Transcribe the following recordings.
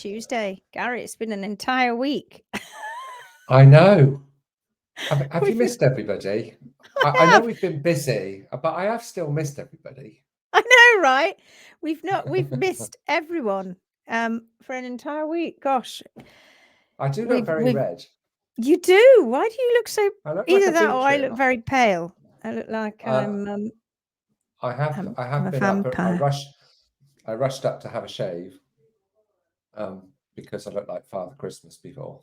Tuesday. Garry, it's been an entire week. I know. Have you missed everybody? I know we've been busy, but I have still missed everybody. I know, right? We've missed everyone for an entire week. Gosh. I do look very red. You do. Why do you look so? I look Either like a that or I beetroot. look very pale. I look like I have a been up. vampire. I rushed up to have a shave because I looked like Father Christmas before.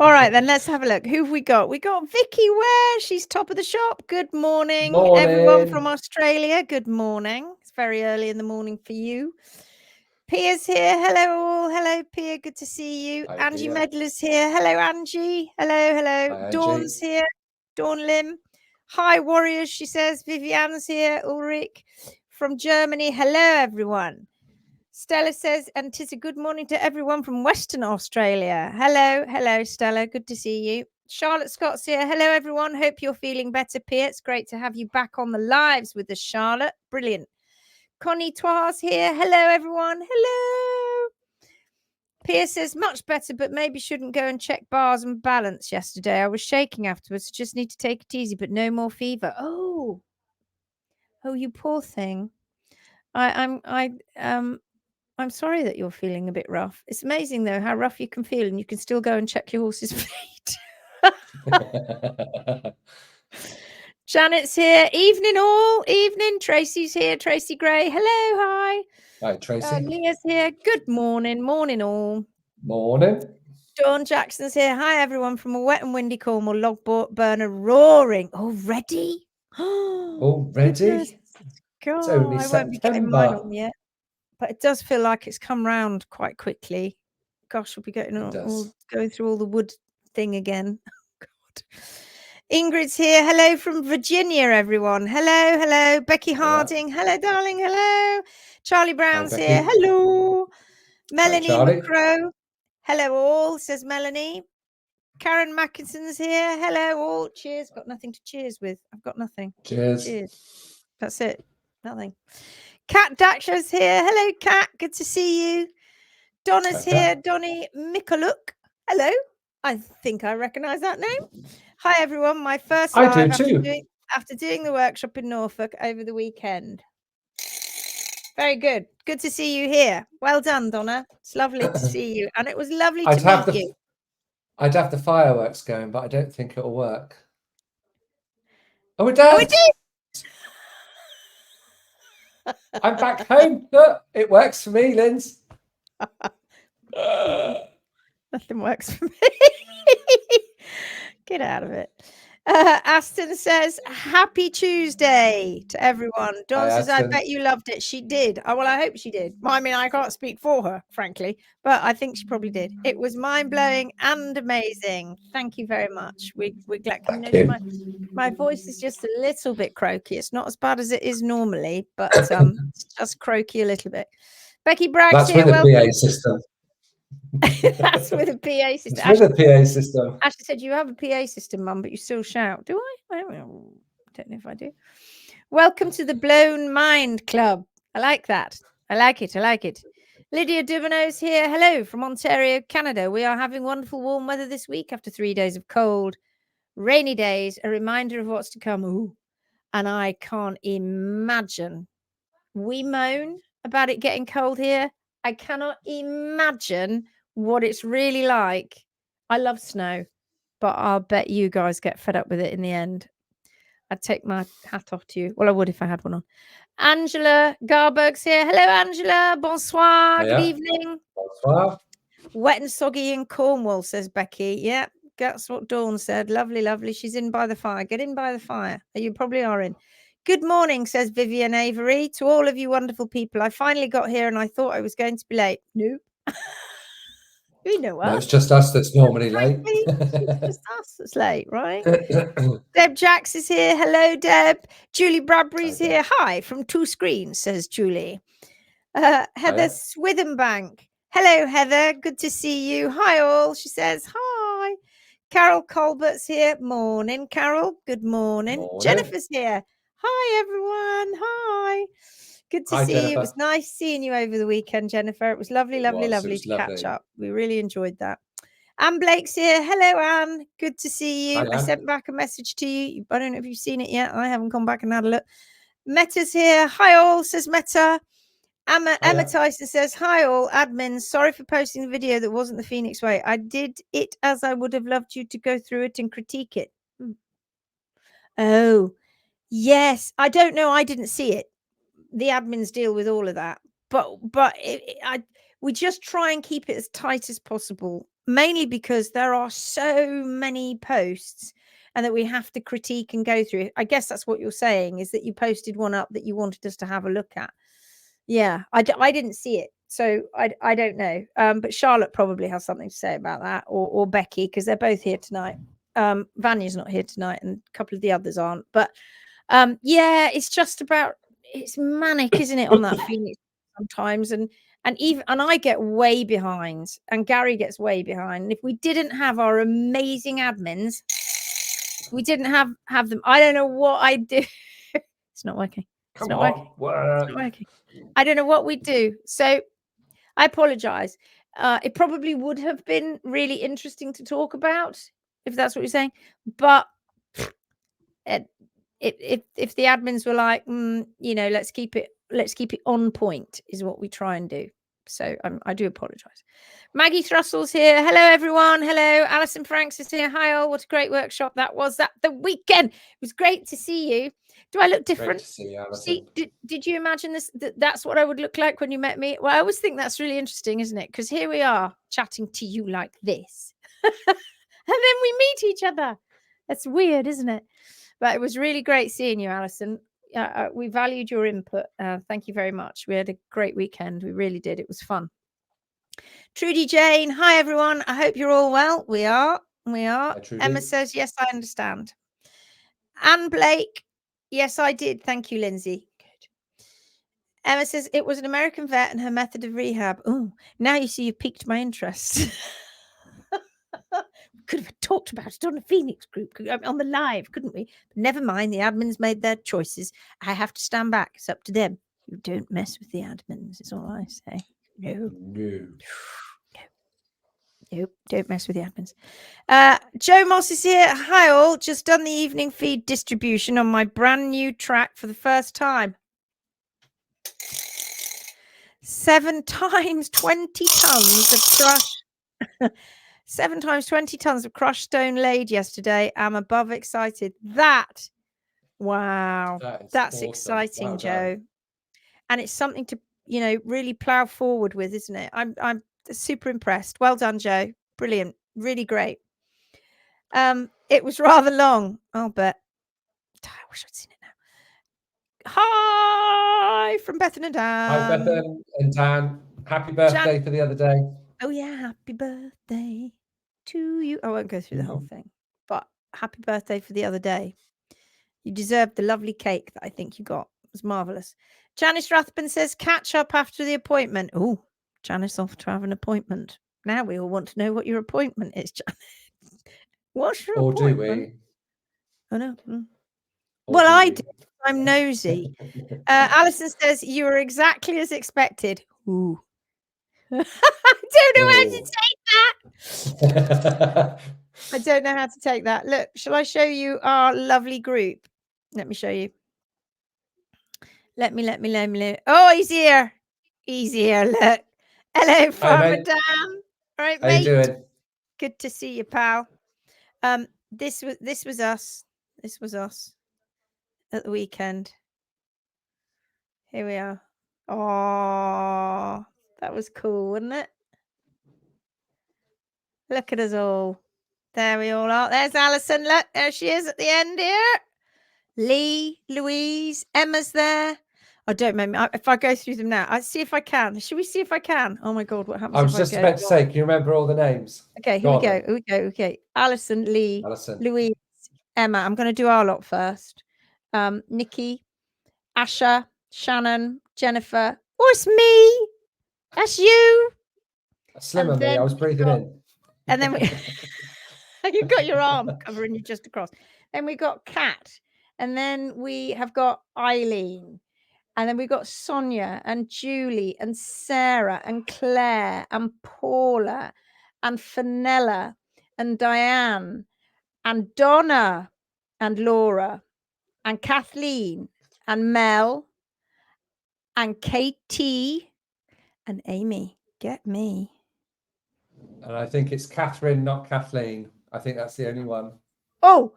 All right, then let's have a look. Who've we got? We got Vicky Ware. She's top of the shop. Good morning, everyone from Australia. Good morning. It's very early in the morning for you. Pia's here. Hello all. Hello, Pia. Good to see you. Hi, Angie Pia. Medler's here. Hello, Angie. Hello. Hi, Dawn's Angie. here. Dawn Lim. Hi, warriors, she says. Vivian's here. Ulrich from Germany. Hello, everyone. Stella says, and 'tis a good morning to everyone from Western Australia. Hello, Stella. Good to see you. Charlotte Scott's here. Hello, everyone. Hope you're feeling better, Pia. It's great to have you back on the lives with us, Charlotte. Brilliant. Connie Toire's here. Hello, everyone. Hello. Pia says, much better, but maybe shouldn't go and check bars and balance yesterday. I was shaking afterwards. Just need to take it easy, but no more fever. Oh, you poor thing. I'm sorry that you're feeling a bit rough. It's amazing, though, how rough you can feel and you can still go and check your horse's feet. Janet's here. Evening, all. Evening. Tracy's here. Tracy Gray. Hello. Hi. Hi, Tracy. Leah's here. Good morning. Morning, all. Morning. Dawn Jackson's here. Hi, everyone from a wet and windy Cornwall. Log burner roaring. Already? Already? God, It's only I won't be getting mine September. on yet. But it does feel like it's come round quite quickly. Gosh, we'll be going through all the wood thing again. God. Ingrid's here. Hello from Virginia, everyone. Hello. Becky Harding. Hello, darling. Hello. Charlie Brown's here. Hello. Melanie McCrow. Hello, all, says Melanie. Karen Mackinson's here. Hello, all. Cheers. Got nothing to cheers with. I've got nothing. Cheers. That's it. Nothing. Kat Daksha's here. Hello, Kat. Good to see you. Donna's here. Donnie Mikuluk. Hello. I think I recognise that name. Hi, everyone. My first live after doing the workshop in Norfolk over the weekend. Very good. Good to see you here. Well done, Donna. It's lovely to see you. And it was lovely to meet you. I'd have the fireworks going, but I don't think it'll work. Oh, it does. Oh, it did. I'm back home. Look, it works for me, Linz. Nothing works for me. Get out of it. Aston says, happy Tuesday to everyone. Dawn says, I bet you loved it. She did. Well, I hope she did. I mean, I can't speak for her, frankly, but I think she probably did. It was mind-blowing and amazing. Thank you very much. We're glad. My voice is just a little bit croaky. It's not as bad as it is normally, but it's just croaky a little bit. Becky Bragg's here. That's with a PA system. That's with a PA system. It's with a PA system. Ashley said, you have a PA system, Mum, but you still shout. Do I? I don't know if I do. Welcome to the Blown Mind Club. I like that. I like it. Lydia Duvernow's here. Hello from Ontario, Canada. We are having wonderful warm weather this week after 3 days of cold, rainy days, a reminder of what's to come. Ooh. And I can't imagine. We moan about it getting cold here. I cannot imagine what it's really like. I love snow, but I'll bet you guys get fed up with it in the end. I'd take my hat off to you. Well, I would if I had one on. Angela Garberg's here. Hello, Angela. Bonsoir. Good evening. Bonsoir. Wet and soggy in Cornwall, says Becky. Yeah, that's what Dawn said. Lovely. She's in by the fire. Get in by the fire. You probably are in. Good morning, says Vivian Avery. To all of you wonderful people, I finally got here and I thought I was going to be late. Nope. You know what? No, it's just us that's normally late. It's just us that's late, right? Deb Jacks is here. Hello, Deb. Julie Bradbury's here. Hi, from Two Screens, says Julie. Heather Swithenbank. Hello, Heather. Good to see you. Hi, all. She says, hi. Carol Colbert's here. Morning, Carol. Good morning. Jennifer's here. Hi, everyone. Hi. Good to see Jennifer. you. It was nice seeing you over the weekend, Jennifer. It was lovely to catch up. We really enjoyed that. Anne Blake's here. Hello, Anne. Good to see you. Hi, I sent back a message to you. I don't know if you've seen it yet. I haven't gone back and had a look. Meta's here. Hi, all, says Meta. Emma Tyson says, hi, all. Admins, sorry for posting the video that wasn't the Phoenix way. I did it as I would have loved you to go through it and critique it. Oh, yes. I don't know. I didn't see it. The admins deal with all of that, but we just try and keep it as tight as possible, mainly because there are so many posts and that we have to critique and go through. I guess that's what you're saying, is that you posted one up that you wanted us to have a look at. Yeah, I didn't see it, so I don't know. But Charlotte probably has something to say about that, or Becky, because they're both here tonight. Vanya's not here tonight, and a couple of the others aren't. But yeah, it's just about, it's manic, isn't it, on that Phoenix sometimes, and I get way behind, and Garry gets way behind. And if we didn't have our amazing admins, we didn't have them, I don't know what I'd do. It's not working. It's not working. It's not working. I don't know what we'd do. So I apologize. It probably would have been really interesting to talk about, if that's what you're saying, but if the admins were like, you know, let's keep it on point, is what we try and do. So I do apologize. Maggie Thrussell's here. Hello, everyone. Hello. Alison Franks is here. Hi, all. What a great workshop that was. That the weekend. It was great to see you. Do I look different? Great to see you, Alison. Did you imagine this? That's what I would look like when you met me? Well, I always think that's really interesting, isn't it? Because here we are chatting to you like this. And then we meet each other. That's weird, isn't it? But it was really great seeing you, Alison. We valued your input. Thank you very much. We had a great weekend. We really did. It was fun. Trudy Jane. Hi, everyone. I hope you're all well. We are. Hi, Emma says, yes, I understand. Anne Blake. Yes, I did. Thank you, Lindsay. Good. Emma says, it was an American vet and her method of rehab. Oh, now you see you've piqued my interest. Could have talked about it on the Phoenix group, on the live, couldn't we? But never mind, the admins made their choices. I have to stand back. It's up to them. You don't mess with the admins, is all I say. No. Nope, don't mess with the admins. Joe Moss is here. Hi, all. Just done the evening feed distribution on my brand new track for the first time. 7 times 20 tons of crush. 7 times 20 tons of crushed stone laid yesterday. I'm above excited. Wow. That's awesome. Exciting, wow, Joe. And it's something to, you know, really plow forward with, isn't it? I'm super impressed. Well done, Joe. Brilliant. Really great. It was rather long. I'll bet. I wish I'd seen it now. Hi from Bethan and Dan. Hi, Bethan and Dan. Happy birthday for the other day. Oh, yeah. Happy birthday to you. I won't go through the whole thing, but happy birthday for the other day. You deserved the lovely cake that I think you got. It was marvelous. Janice Rathbun says, catch up after the appointment. Oh, Janice off to have an appointment. Now we all want to know what your appointment is, Janice. What's your appointment? Or do we? Oh, no. Well, I do. I'm nosy. Alison says, you were exactly as expected. Ooh. I don't know how to take that. I don't know how to take that. Look, shall I show you our lovely group? Let me show you. Let me. Oh, he's here. He's here. Look. Hello, Farmer Dan. All right, mate. How you doing? Good to see you, pal. This was us. This was us at the weekend. Here we are. Oh, that was cool, wasn't it? Look at us all. There we all are. There's Alison. Look, there she is at the end here. Lee, Louise, Emma's there. Oh, don't make me. If I go through them now, I see if I can. Should we see if I can? Oh my God, what happens? I was just about to say, can you remember all the names? Okay, here we go. Here we go. Okay, Alison, Lee, Louise, Emma. I'm going to do our lot first. Nikki, Asha, Shannon, Jennifer. Oh, it's me. That's you. Slim on me. I was breathing in. And then you've got your arm covering you just across. Then we got Kat And then we have got Eileen. And then we've got Sonia and Julie and Sarah and Claire and Paula and Fenella and Diane and Donna and Laura and Kathleen and Mel and Katie and Amy. Get me. And I think it's Catherine, not Kathleen. I think that's the only one. Oh,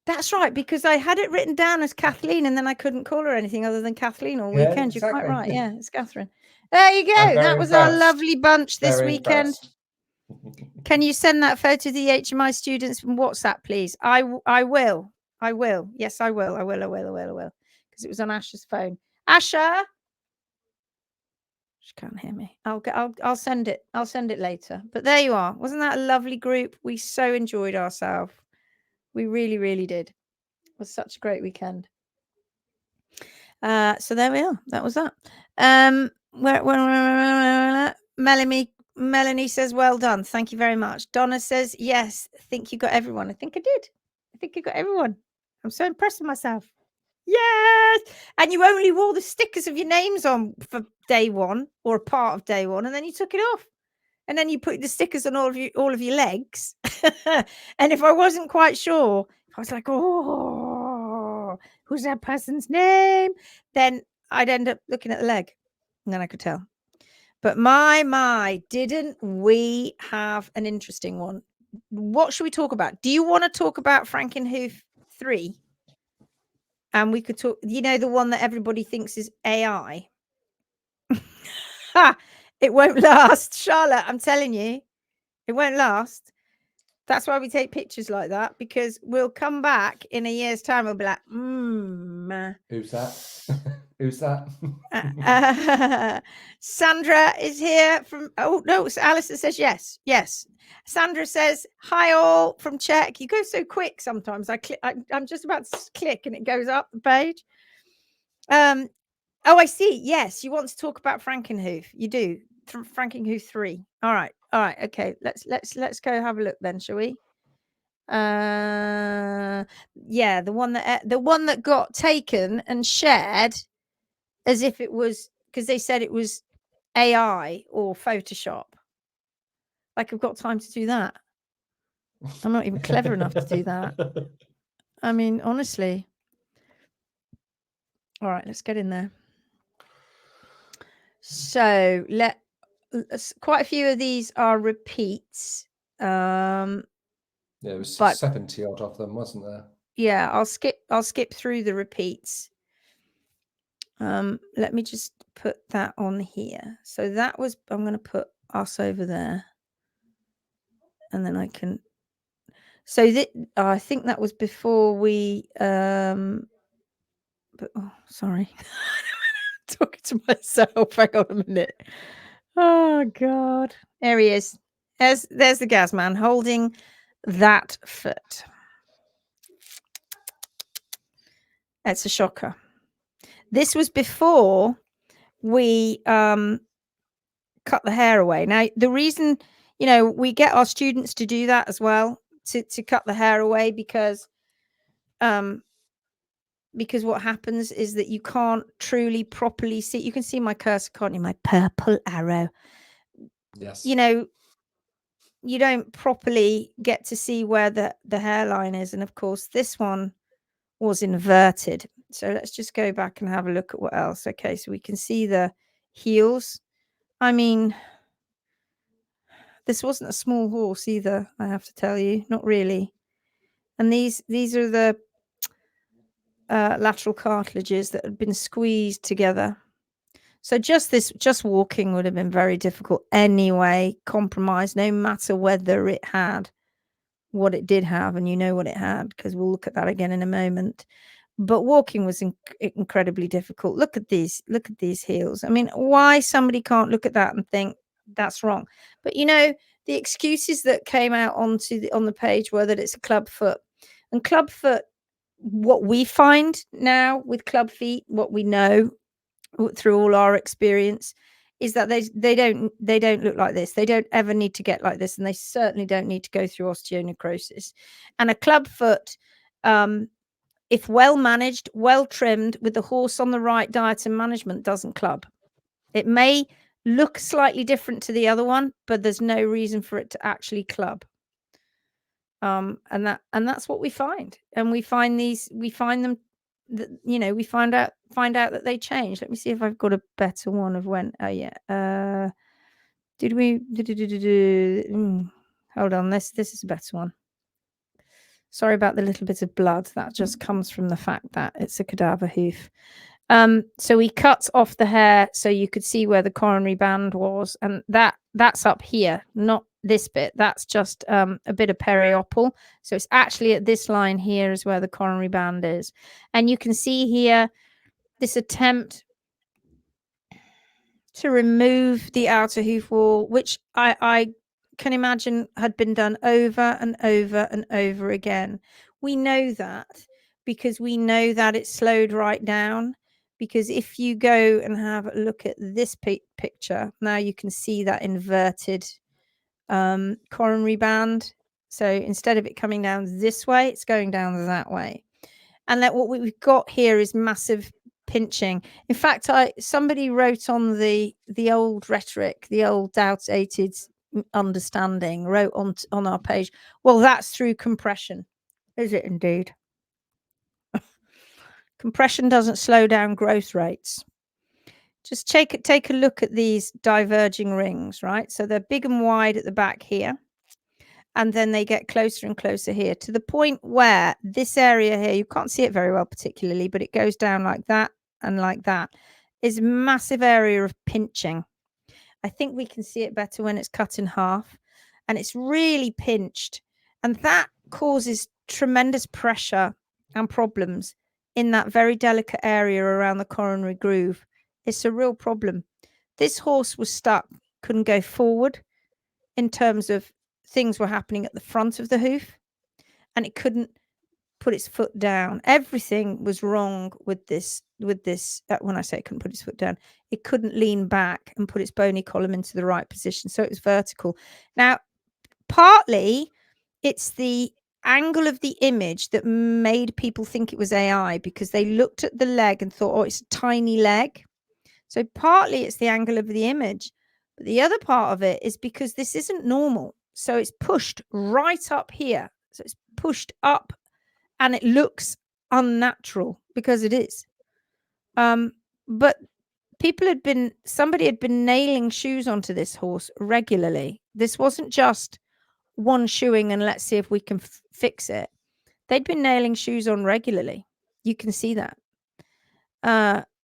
that's right, because I had it written down as Kathleen and then I couldn't call her anything other than Kathleen all weekend. Exactly. You're quite right. Yeah, it's Catherine. There you go. That was our lovely bunch this weekend. Can you send that photo to the HMI students from WhatsApp, please? I will. Yes, I will. Because it was on Asha's phone. Asha. She can't hear me. I'll send it. I'll send it later. But there you are. Wasn't that a lovely group? We so enjoyed ourselves. We really, really did. It was such a great weekend. So there we are. That was that. Melanie says, well done. Thank you very much. Donna says, yes, I think you got everyone. I think I did. I think you got everyone. I'm so impressed with myself. Yes. And you only wore the stickers of your names on for day one or a part of day one, and then you took it off. And then you put the stickers on all of your legs. And if I wasn't quite sure, I was like, oh, who's that person's name? Then I'd end up looking at the leg. And then I could tell. But my, didn't we have an interesting one? What should we talk about? Do you want to talk about Frankenhoof 3? And we could talk, the one that everybody thinks is AI. It won't last. Charlotte, I'm telling you, it won't last. That's why we take pictures like that, because we'll come back in a year's time. We'll be like, who's that? Who's that? Sandra is here from, oh no, Alison says yes. Sandra says, hi all from Czech. You go so quick sometimes. I'm just about to click and it goes up the page. Oh, I see. Yes, you want to talk about Frankenhoof. You do. Frankenhoof 3. All right. Okay. Let's go have a look then, shall we? Yeah, the one that got taken and shared as if it was, because they said it was AI or Photoshop. Like, I've got time to do that. I'm not even clever enough to do that. I mean, honestly. All right, let's get in there. So quite a few of these are repeats. Yeah, it was 70 odd of them, wasn't there? Yeah, I'll skip through the repeats. Let me just put that on here. So that was, I'm going to put us over there, and then I can. So I think that was before we. But oh, sorry, talking to myself. Hang on a minute. Oh God, there he is. There's the gas man holding that foot. It's a shocker. This was before we cut the hair away. Now, the reason, we get our students to do that as well, to cut the hair away, because what happens is that you can't truly properly see. You can see my cursor, can't you? My purple arrow. Yes. You don't properly get to see where the hairline is. And of course, this one was inverted. So let's just go back and have a look at what else. Okay, so we can see the heels. I mean, this wasn't a small horse either, I have to tell you. Not really. And these are the lateral cartilages that had been squeezed together. So just walking would have been very difficult anyway, compromised, no matter whether it had what it did have, and you know what it had, because we'll look at that again in a moment. But walking was incredibly difficult. Look at these heels. I mean, why somebody can't look at that and think that's wrong? But the excuses that came out on the page were that it's a club foot. And club foot, what we find now with club feet, what we know through all our experience, is that they don't look like this. They don't ever need to get like this, and they certainly don't need to go through osteonecrosis. And a club foot if well managed, well trimmed, with the horse on the right diet and management, doesn't club. It may look slightly different to the other one, but there's no reason for it to actually club. And that's what we find. And we find them that, you know, we find out that they change. Let me see if I've got a better one of when. Oh yeah. Hold on, this is a better one. Sorry about the little bit of blood. That just comes from the fact that it's a cadaver hoof. So he cuts off the hair so you could see where the coronary band was, and that's up here, not this bit. That's just a bit of periopal. So it's actually at this line here is where the coronary band is. And you can see here this attempt to remove the outer hoof wall, which I can imagine had been done over and over and over again. We know that because we know that it slowed right down. Because if you go and have a look at this picture, now you can see that inverted coronary band. So instead of it coming down this way, it's going down that way. And that what we've got here is massive pinching. In fact, somebody wrote on the old rhetoric, the old outdated understanding, wrote on our page, well, that's through compression. Is it indeed? Compression doesn't slow down growth rates. Just take a look at these diverging rings, right? So they're big and wide at the back here. And then they get closer and closer here to the point where this area here, you can't see it very well particularly, but it goes down like that and like that, is a massive area of pinching. I think we can see it better when it's cut in half, and it's really pinched. And that causes tremendous pressure and problems in that very delicate area around the coronary groove. It's a real problem. This horse was stuck, couldn't go forward in terms of things were happening at the front of the hoof, and it couldn't put its foot down. Everything was wrong with this. When I say it couldn't put its foot down, it couldn't lean back and put its bony column into the right position. So it was vertical. Now, partly it's the angle of the image that made people think it was AI, because they looked at the leg and thought, oh, it's a tiny leg. So partly it's the angle of the image, but the other part of it is because this isn't normal. So it's pushed right up here. So it's pushed up and it looks unnatural because it is. But somebody had been nailing shoes onto this horse regularly. This wasn't just one shoeing and let's see if we can fix it. They'd been nailing shoes on regularly. You can see that.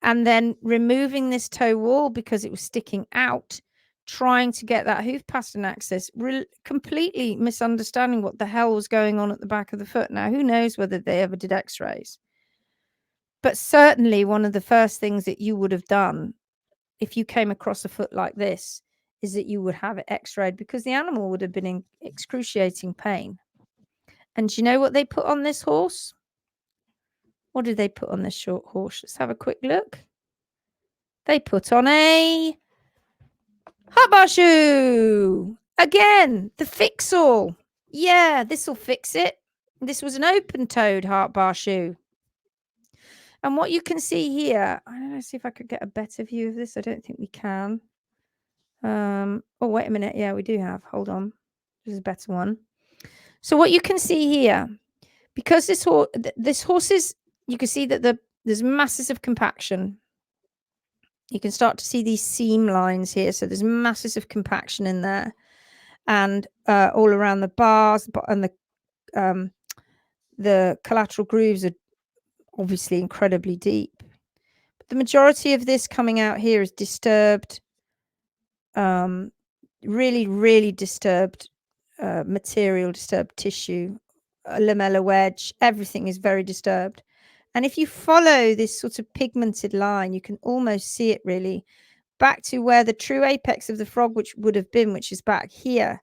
And then removing this toe wall because it was sticking out, trying to get that hoof pattern access, completely misunderstanding what the hell was going on at the back of the foot. Now, who knows whether they ever did x-rays? But certainly one of the first things that you would have done if you came across a foot like this is that you would have it x-rayed, because the animal would have been in excruciating pain. And do you know what they put on this horse? What did they put on this short horse? Let's have a quick look. They put on a hot bar shoe. Again, the fix-all. Yeah, this will fix it. This was an open-toed heart bar shoe. And what you can see here, I don't know, see if I could get a better view of this. I don't think we can. Oh, wait a minute. Yeah, we do have. Hold on. This is a better one. So what you can see here, because this horse is, you can see that there's masses of compaction. You can start to see these seam lines here. So there's masses of compaction in there, and all around the bars, and the collateral grooves are obviously incredibly deep. But the majority of this coming out here is disturbed, really, really disturbed material, disturbed tissue, lamellar wedge. Everything is very disturbed. And if you follow this sort of pigmented line, you can almost see it really back to where the true apex of the frog, which would have been, which is back here.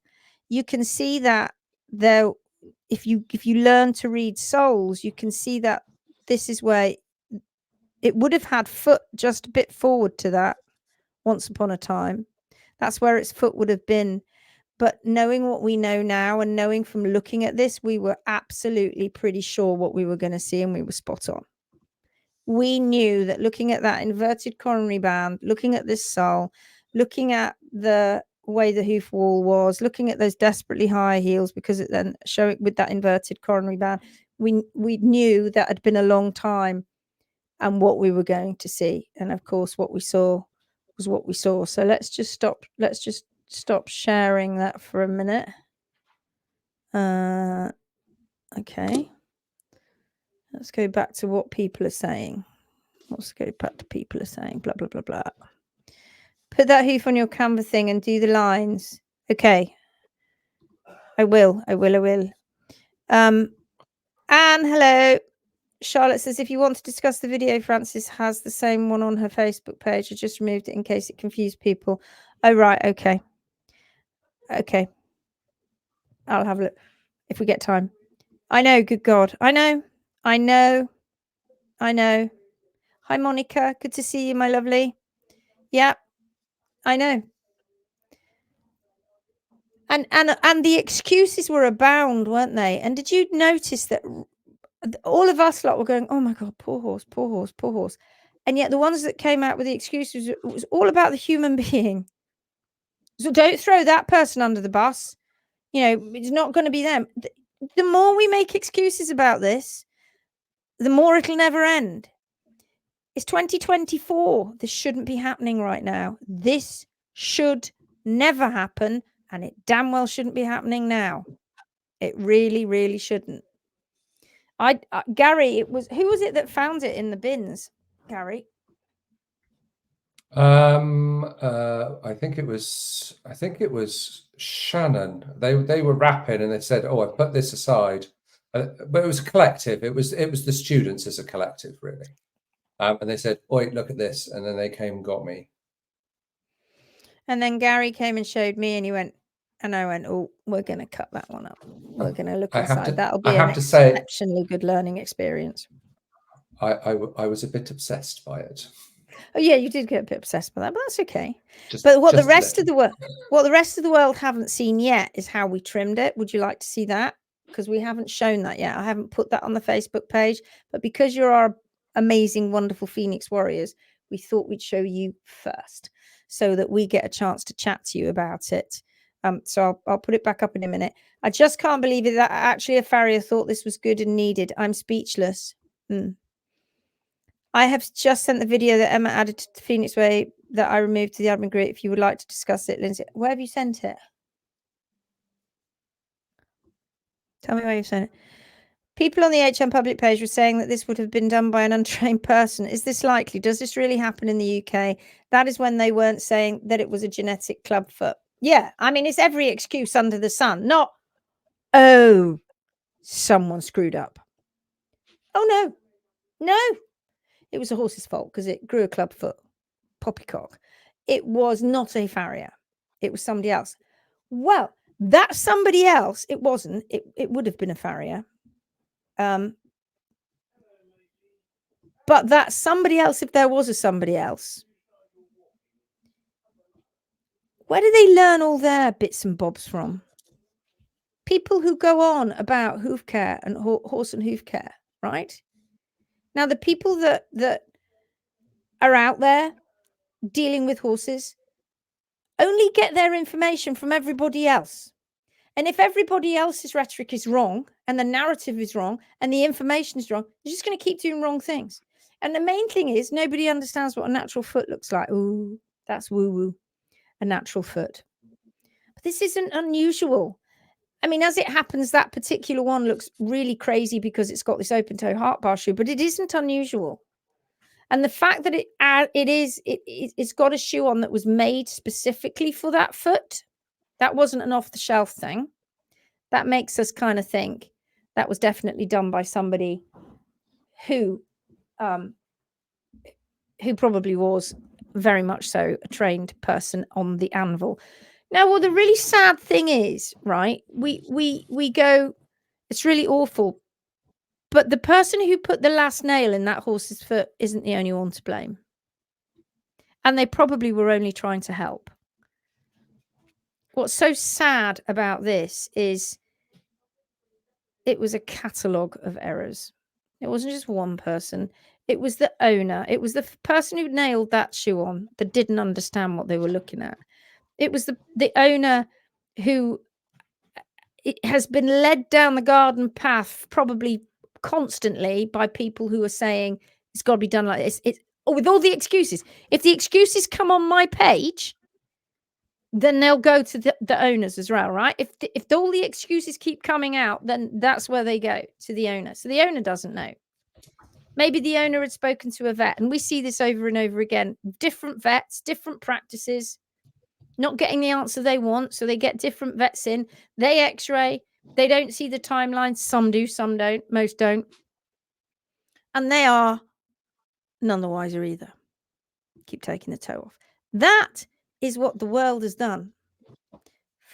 You can see that there, if you learn to read soles, you can see that this is where it would have had foot just a bit forward to that once upon a time. That's where its foot would have been. But knowing what we know now and knowing from looking at this, we were absolutely pretty sure what we were going to see, and we were spot on. We knew that looking at that inverted coronary band, looking at this sole, looking at the way the hoof wall was, looking at those desperately high heels, because it then showing with that inverted coronary band, we knew that had been a long time and what we were going to see. And of course, what we saw was what we saw. So let's just stop sharing that for a minute. Okay. Let's go back to what people are saying. Let's go back to people are saying, blah, blah, blah, blah. Put that hoof on your Canva thing and do the lines. Okay. I will. Anne, hello. Charlotte says, if you want to discuss the video, Frances has the same one on her Facebook page. I just removed it in case it confused people. Oh, right. Okay. Okay. I'll have a look if we get time. I know. Good God. I know. Hi, Monica. Good to see you, my lovely. Yeah, I know. And the excuses were abound, weren't they? And did you notice that all of us lot were going, oh my God, poor horse, poor horse, poor horse. And yet the ones that came out with the excuses, it was all about the human being. So don't throw that person under the bus. You know, it's not going to be them. The more we make excuses about this, the more it'll never end. It's 2024. This shouldn't be happening right now. This should never happen. And it damn well shouldn't be happening now. It really, really shouldn't. Garry, who was it that found it in the bins, Garry? I think it was Shannon. They were rapping and they said, "Oh, I put this aside," but it was a collective. It was the students as a collective, really. And they said, "Oi, look at this," and then they came and got me. And then Garry came and showed me, and he went, and I went, "Oh, we're going to cut that one up. We're going to look inside. That'll be an exceptionally good learning experience." I was a bit obsessed by it. Oh yeah, you did get a bit obsessed by that, but that's okay. But what the rest of the world haven't seen yet is how we trimmed it. Would you like to see that? Because we haven't shown that yet. I haven't put that on the Facebook page, but because you're our amazing, wonderful Phoenix warriors, we thought we'd show you first so that we get a chance to chat to you about it. So I'll put it back up in a minute. I just can't believe it that actually a farrier thought this was good and needed. I'm speechless. I have just sent the video that Emma added to the Phoenix Way that I removed to the admin group. If you would like to discuss it, Lindsay, where have you sent it? Tell me where you've sent it. People on the HM public page were saying that this would have been done by an untrained person. Is this likely? Does this really happen in the UK? That is when they weren't saying that it was a genetic clubfoot. Yeah, I mean, it's every excuse under the sun. Not, oh, someone screwed up. Oh, no. It was a horse's fault because it grew a clubfoot. Poppycock. It was not a farrier. It was somebody else. Well, that somebody else, it wasn't. It would have been a farrier. But that somebody else, if there was a somebody else, where do they learn all their bits and bobs from? People who go on about hoof care and horse and hoof care, right? Now, the people that are out there dealing with horses only get their information from everybody else. And if everybody else's rhetoric is wrong and the narrative is wrong and the information is wrong, you're just going to keep doing wrong things. And the main thing is nobody understands what a natural foot looks like. Ooh, that's woo-woo, a natural foot. But this isn't unusual. I mean, as it happens, that particular one looks really crazy because it's got this open toe heart bar shoe, but it isn't unusual. And the fact that it's got a shoe on that was made specifically for that foot, that wasn't an off-the-shelf thing. That makes us kind of think that was definitely done by somebody who probably was very much so a trained person on the anvil. Now, well, the really sad thing is, right, we go, it's really awful, but the person who put the last nail in that horse's foot isn't the only one to blame. And they probably were only trying to help. what's so sad about this is it was a catalogue of errors. It wasn't just one person. It was the owner. It was the person who nailed that shoe on that didn't understand what they were looking at. It was the owner who it has been led down the garden path probably constantly by people who are saying it's got to be done like this. It's with all the excuses. If the excuses come on my page, then they'll go to the owners as well, right? If all the excuses keep coming out, then that's where they go, to the owner. So the owner doesn't know. Maybe the owner had spoken to a vet, and we see this over and over again. Different vets, different practices, not getting the answer they want, so they get different vets in. They x-ray. They don't see the timelines. Some do, some don't. Most don't. And they are none the wiser either. Keep taking the toe off. That is what the world has done.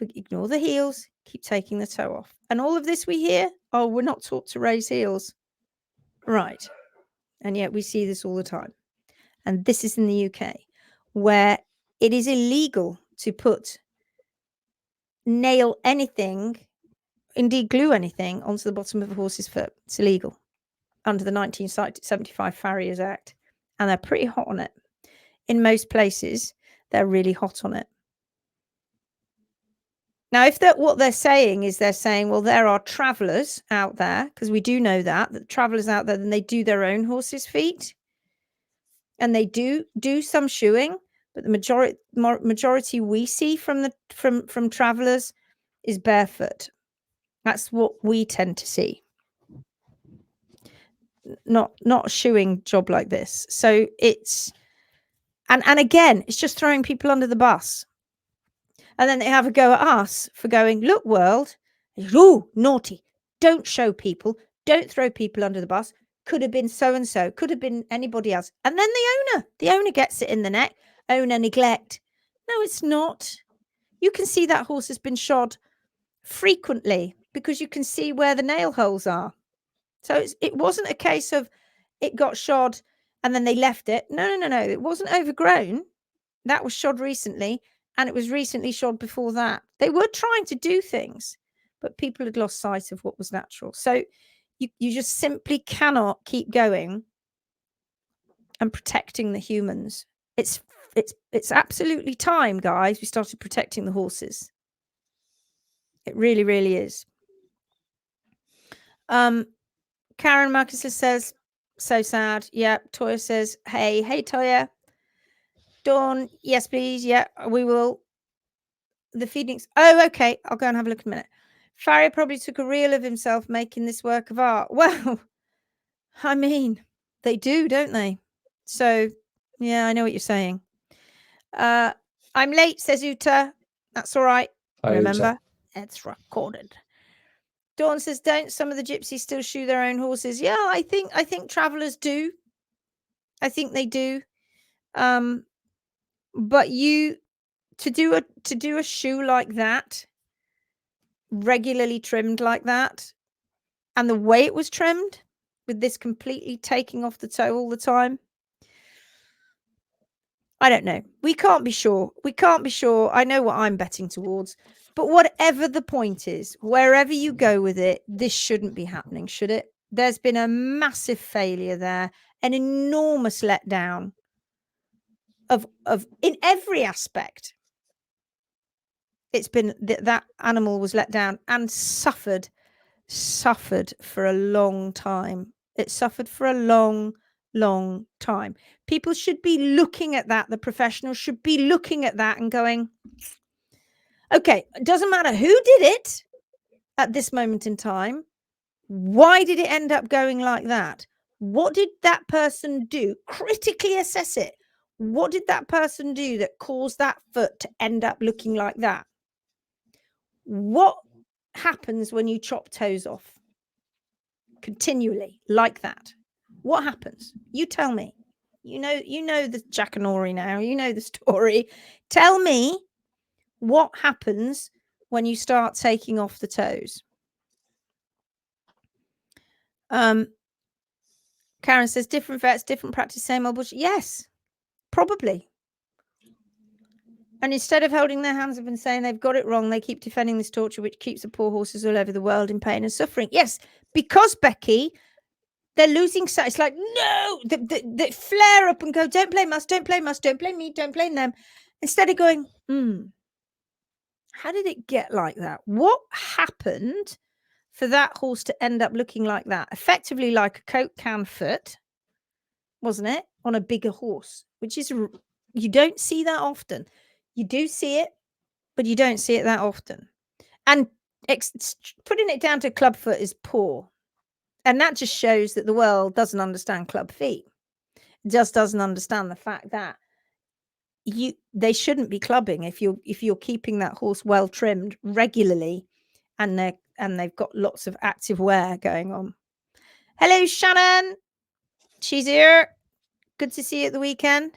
Ignore the heels, keep taking the toe off. And all of this we hear, oh, we're not taught to raise heels. Right. And yet we see this all the time. And this is in the UK, where it is illegal to nail anything, indeed glue anything, onto the bottom of a horse's foot. It's illegal under the 1975 Farriers Act. And they're pretty hot on it. In most places, they're really hot on it. Now, if what they're saying is they're saying, well, there are travellers out there, because we do know that travellers out there, then they do their own horses' feet. And they do some shoeing, but the majority we see from travellers is barefoot. That's what we tend to see. Not a shoeing job like this. So it's and again, it's just throwing people under the bus. And then they have a go at us for going, look, world, ooh, naughty. Don't show people. Don't throw people under the bus. Could have been so-and-so. Could have been anybody else. And then the owner gets it in the neck. Owner neglect. No, it's not. You can see that horse has been shod frequently because you can see where the nail holes are. So it wasn't a case of it got shod and then they left it. No. It wasn't overgrown. That was shod recently. And it was recently shod before that. They were trying to do things, but people had lost sight of what was natural. So you just simply cannot keep going and protecting the humans. It's absolutely time, guys, we started protecting the horses. It really, really is. Karen Marcus says, so sad. Yeah. Toya says, hey, Toya. Dawn, yes, please. Yeah, we will. The Phoenix. Oh, okay. I'll go and have a look in a minute. Farrier probably took a reel of himself making this work of art. Well, I mean, they do, don't they? So, yeah, I know what you're saying. I'm late, says Uta. That's all right. Hi, remember, Uta. It's recorded. Dawn says, don't some of the gypsies still shoe their own horses? Yeah, I think travellers do. I think they do. But to do a shoe like that, regularly trimmed like that, and the way it was trimmed, with this completely taking off the toe all the time, I don't know. We can't be sure. I know what I'm betting towards. But whatever the point is, wherever you go with it, this shouldn't be happening, should it? There's been a massive failure there, an enormous letdown of in every aspect. It's been that animal was let down and suffered for a long time. It suffered for a long time. People should be looking at that. The professionals should be looking at that and going, okay, it doesn't matter who did it at this moment in time. Why did it end up going like that? What did that person do? Critically assess it. What did that person do that caused that foot to end up looking like that? What happens when you chop toes off continually like that? What happens? You tell me. You know the Jackanory now. You know the story. Tell me what happens when you start taking off the toes. Karen says different vets, different practice, same old bullshit. Yes, probably. And instead of holding their hands up and saying they've got it wrong, they keep defending this torture, which keeps the poor horses all over the world in pain and suffering. Yes, because, Becky, they're losing sight. It's like, no, they flare up and go, don't blame us, don't blame us, don't blame me, don't blame them. Instead of going, how did it get like that? What happened for that horse to end up looking like that? Effectively like a Coke can foot, wasn't it? On a bigger horse, which is, you don't see that often. You do see it, but you don't see it that often. And putting it down to clubfoot is poor. And that just shows that the world doesn't understand club feet. It just doesn't understand the fact that they shouldn't be clubbing if you're keeping that horse well trimmed regularly, and they've got lots of active wear going on. Hello, Shannon. She's here. Good to see you at the weekend.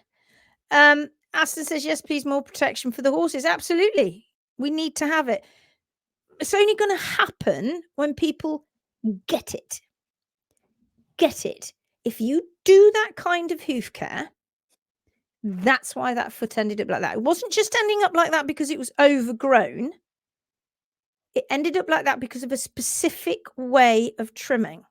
Aston says, yes, please, more protection for the horses. Absolutely. We need to have it. It's only going to happen when people get it. Get it. If you do that kind of hoof care, that's why that foot ended up like that. It wasn't just ending up like that because it was overgrown. It ended up like that because of a specific way of trimming.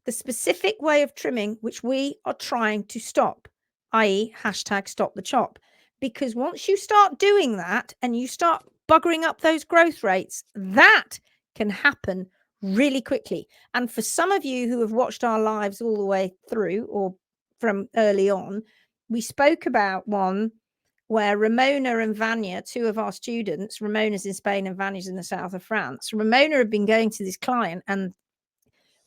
The specific way of trimming, which we are trying to stop, i.e. #stop the chop. Because once you start doing that and you start buggering up those growth rates, that can happen really quickly. And for some of you who have watched our lives all the way through or from early on, we spoke about one where Ramona and Vanya, two of our students, Ramona's in Spain and Vanya's in the south of France. Ramona had been going to this client and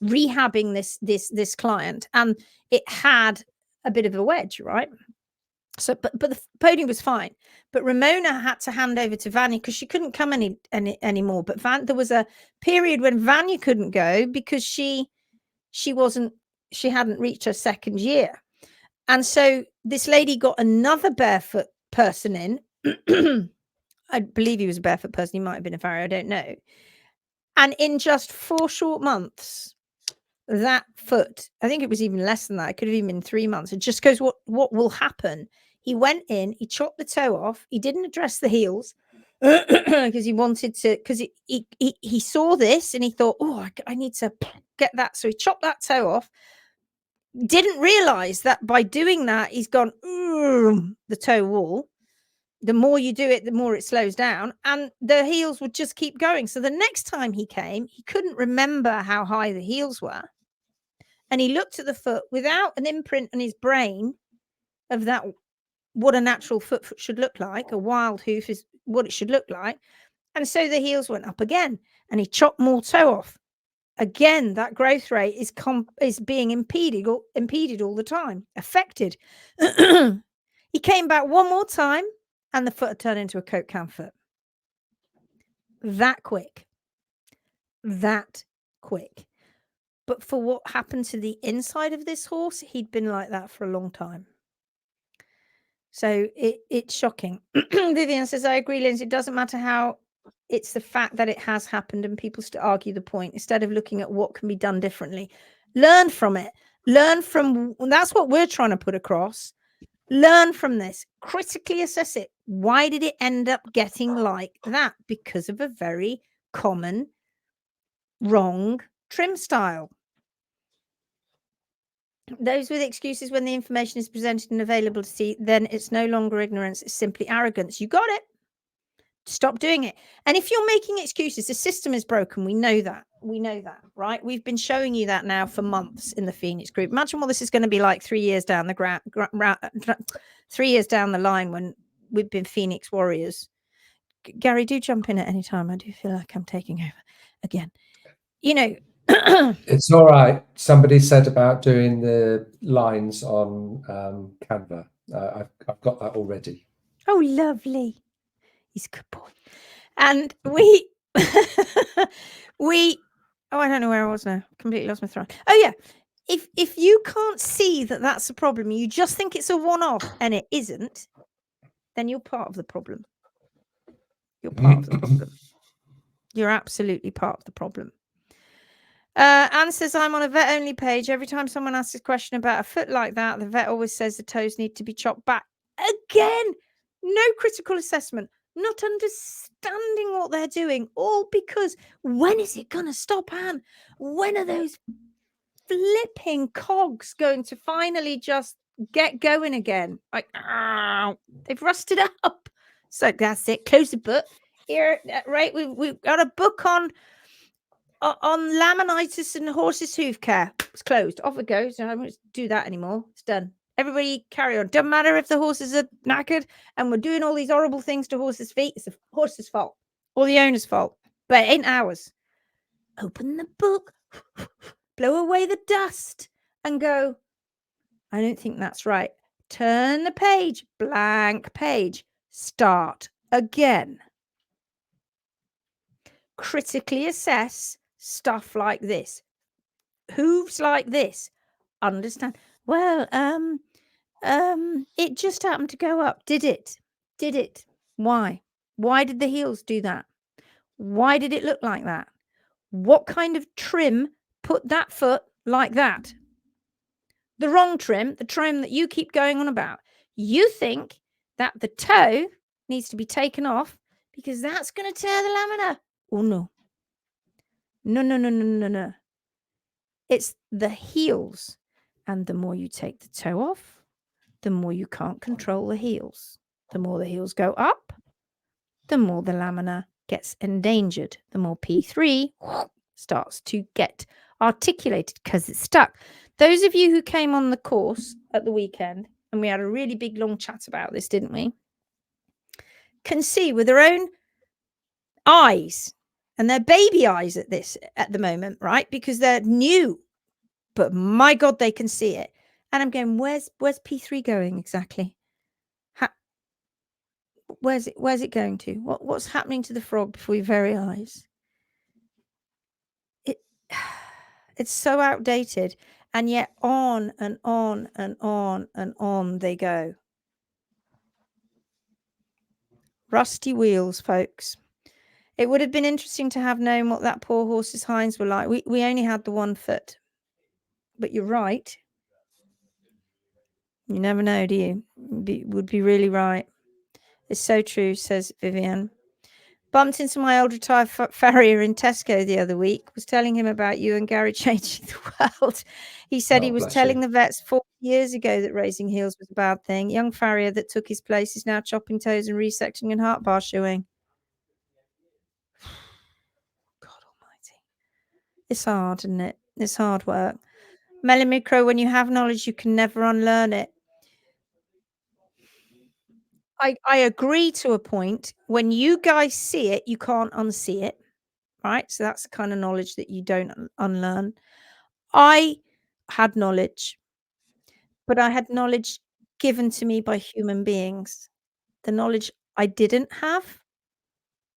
rehabbing this client, and it had a bit of a wedge, right? So, but the pony was fine. But Ramona had to hand over to Vanya because she couldn't come anymore. But there was a period when Vanya couldn't go because she hadn't reached her second year. And so this lady got another barefoot person in. I believe he was a barefoot person. He might have been a farrier. I don't know. And in just 4 short months, that foot, I think it was even less than that. It could have even been 3 months. It just goes, what will happen? He went in, he chopped the toe off. He didn't address the heels because he wanted to, because he saw this and he thought, oh, I need to get that. So he chopped that toe off. Didn't realize that by doing that, he's gone the toe wall. The more you do it, the more it slows down, and the heels would just keep going. So the next time he came, he couldn't remember how high the heels were. And he looked at the foot without an imprint on his brain of that, what a natural foot should look like. A wild hoof is what it should look like. And so the heels went up again, and he chopped more toe off. Again, that growth rate is being impeded all the time, affected. He came back one more time, and the foot had turned into a Coke can foot. That quick. That quick. But for what happened to the inside of this horse, he'd been like that for a long time. So it's shocking. Vivian says, I agree, Lindsay. It doesn't matter how. It's the fact that it has happened, and people still argue the point instead of looking at what can be done differently. Learn from it. Learn from, that's what we're trying to put across. Learn from this. Critically assess it. Why did it end up getting like that? Because of a very common wrong trim style. Those with excuses when the information is presented and available to see, then it's no longer ignorance, it's simply arrogance. You got it. Stop doing it. And if you're making excuses, the system is broken. We know that. We know that, right? We've been showing you that now for months in the Phoenix group. Imagine what this is going to be like 3 years down the 3 years down the line when we've been Phoenix warriors. Garry, do jump in at any time. I do feel like I'm taking over again. You know, it's all right. Somebody said about doing the lines on Canva. I've got that already. Oh, lovely. He's a good boy. And we oh, I don't know where I was now. Completely lost my thread. Oh yeah. If you can't see that that's a problem, you just think it's a one-off and it isn't, then you're part of the problem. You're part of the problem. You're absolutely part of the problem. Anne says, I'm on a vet only page. Every time someone asks a question about a foot like that, the vet always says the toes need to be chopped back. Again, No critical assessment, not understanding what they're doing, all because when is it going to stop, Anne? When are those flipping cogs going to finally just get going again? Like, they've rusted up. So that's it. Close the book. Here, right, we've got a book on laminitis and horses' hoof care. It's closed. Off it goes. I won't do that anymore. It's done. Everybody carry on. Doesn't matter if the horses are knackered and we're doing all these horrible things to horses' feet. It's the horse's fault or the owner's fault. But it ain't ours. Open the book, blow away the dust and go, I don't think that's right. Turn the page, blank page. Start again. Critically assess stuff like this. Hooves like this. Understand? Well, it just happened to go up. Did it? Did it? Why? Why did the heels do that? Why did it look like that? What kind of trim put that foot like that? The wrong trim, the trim that you keep going on about. You think that the toe needs to be taken off because that's going to tear the lamina. Oh, no. No, no, no, no, no, no. It's the heels. And the more you take the toe off, the more you can't control the heels. The more the heels go up, the more the lamina gets endangered. The more P3 starts to get articulated because it's stuck. Those of you who came on the course at the weekend, and we had a really big long chat about this, didn't we? Can see with their own eyes, and they're baby eyes at the moment, right? Because they're new, but my God, they can see it. And I'm going, where's P3 going exactly? Where's it going to? What's happening to the frog before your very eyes? It's so outdated, and yet on and on and on and on they go. Rusty wheels, folks. It would have been interesting to have known what that poor horse's hinds were like. We only had the 1 foot. But you're right. You never know, do you? Would be really right. It's so true, says Vivian. Bumped into my old retired farrier in Tesco the other week. Was telling him about you and Garry changing the world. He said he was telling the vets 40 years ago that raising heels was a bad thing. Young farrier that took his place is now chopping toes and resecting and heart bar shoeing. God almighty. It's hard, isn't it? It's hard work. Melanie Crow, when you have knowledge, you can never unlearn it. I agree to a point. When you guys see it, you can't unsee it, right? So that's the kind of knowledge that you don't unlearn. I had knowledge, but I had knowledge given to me by human beings. The knowledge I didn't have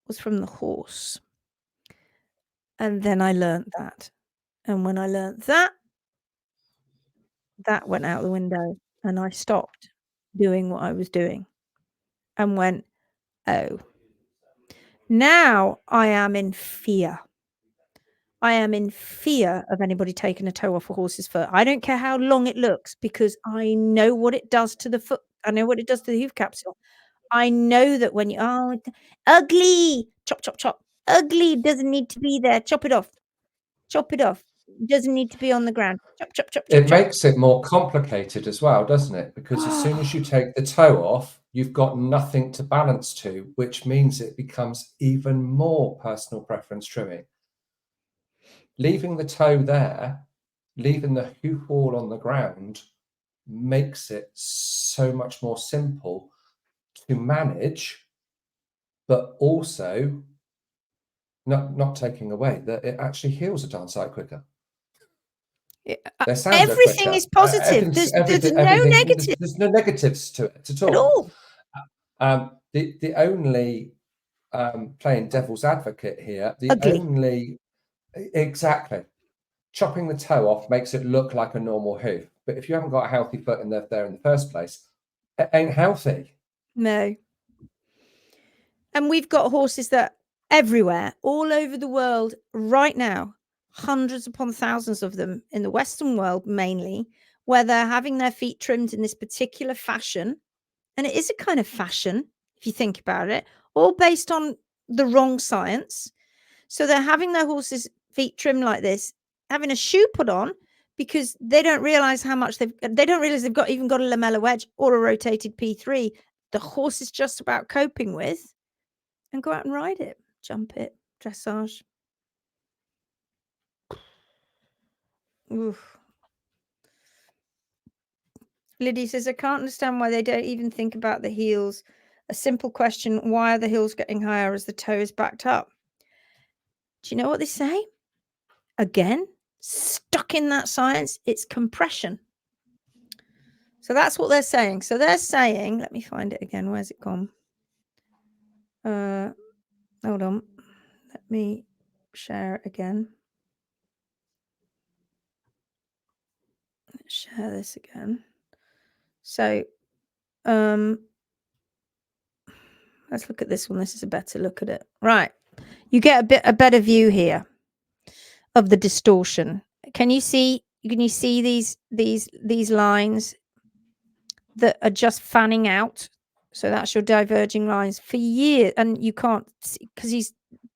was from the horse. And then I learned that. And when I learned that, that went out the window and I stopped doing what I was doing and went, oh, now I am in fear. I am in fear of anybody taking a toe off a horse's foot. I don't care how long it looks because I know what it does to the foot. I know what it does to the hoof capsule. I know that when you ugly, chop, chop, chop. Ugly doesn't need to be there. Chop it off. Chop it off. Doesn't need to be on the ground. Chop, chop, chop, chop. It makes it more complicated as well, doesn't it? Because as soon as you take the toe off, you've got nothing to balance to, which means it becomes even more personal preference trimming. Leaving the toe there, leaving the hoof wall on the ground, makes it so much more simple to manage, but also not taking away that it actually heals a darn sight quicker. Everything is positive. There's no negative. There's no negatives to it at all. The only playing devil's advocate here, exactly, chopping the toe off makes it look like a normal hoof. But if you haven't got a healthy foot in there in the first place, it ain't healthy. No. And we've got horses that everywhere, all over the world right now, hundreds upon thousands of them in the Western world mainly, where they're having their feet trimmed in this particular fashion. And it is a kind of fashion. if you think about it, all based on the wrong science. So they're having their horses' feet trimmed like this, having a shoe put on because they don't realize how much they've got even got a lamella wedge or a rotated P3. The horse is just about coping with, and go out and ride it, jump it, dressage. Oof. Liddy says, I can't understand why they don't even think about the heels. A simple question, why are the heels getting higher as the toe is backed up? Do you know what they say? Again, stuck in that science, it's compression. So that's what they're saying. So they're saying, let me find it again. Where's it gone? Hold on. Let me share it again. Let's share this again. So let's look at this one. This is a better look at it. Right. You get a better view here of the distortion. Can you see these lines that are just fanning out? So that's your diverging lines for years, and you can't see because he's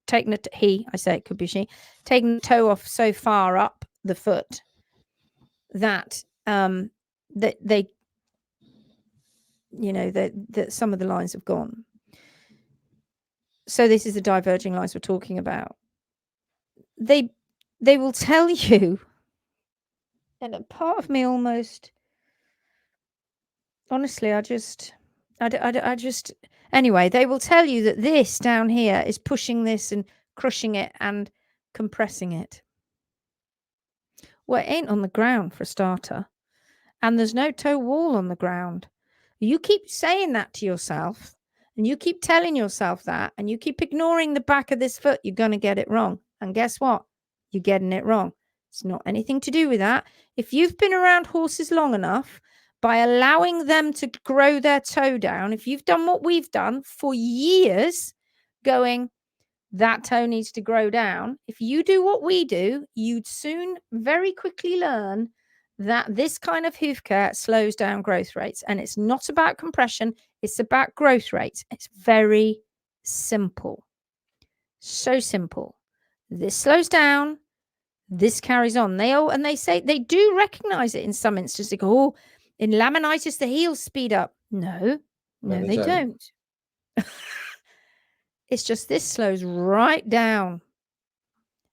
taken it. I say it could be she, taking the toe off so far up the foot that that they, you know, that some of the lines have gone. So this is the diverging lines we're talking about. They will tell you, and a part of me almost, honestly, I just anyway, they will tell you that this down here is pushing this and crushing it and compressing it. Well, it ain't on the ground for a starter, and there's no toe wall on the ground. You keep saying that to yourself, and you keep telling yourself that, and you keep ignoring the back of this foot, you're going to get it wrong. And guess what? You're getting it wrong. It's not anything to do with that. If you've been around horses long enough, by allowing them to grow their toe down, if you've done what we've done for years, going, that toe needs to grow down. If you do what we do, you'd soon very quickly learn that this kind of hoof care slows down growth rates. And it's not about compression, it's about growth rates. It's very simple. So simple. This slows down, this carries on. They say they do recognize it in some instances. They go, oh, in laminitis, the heels speed up. No, they don't. It's just this slows right down.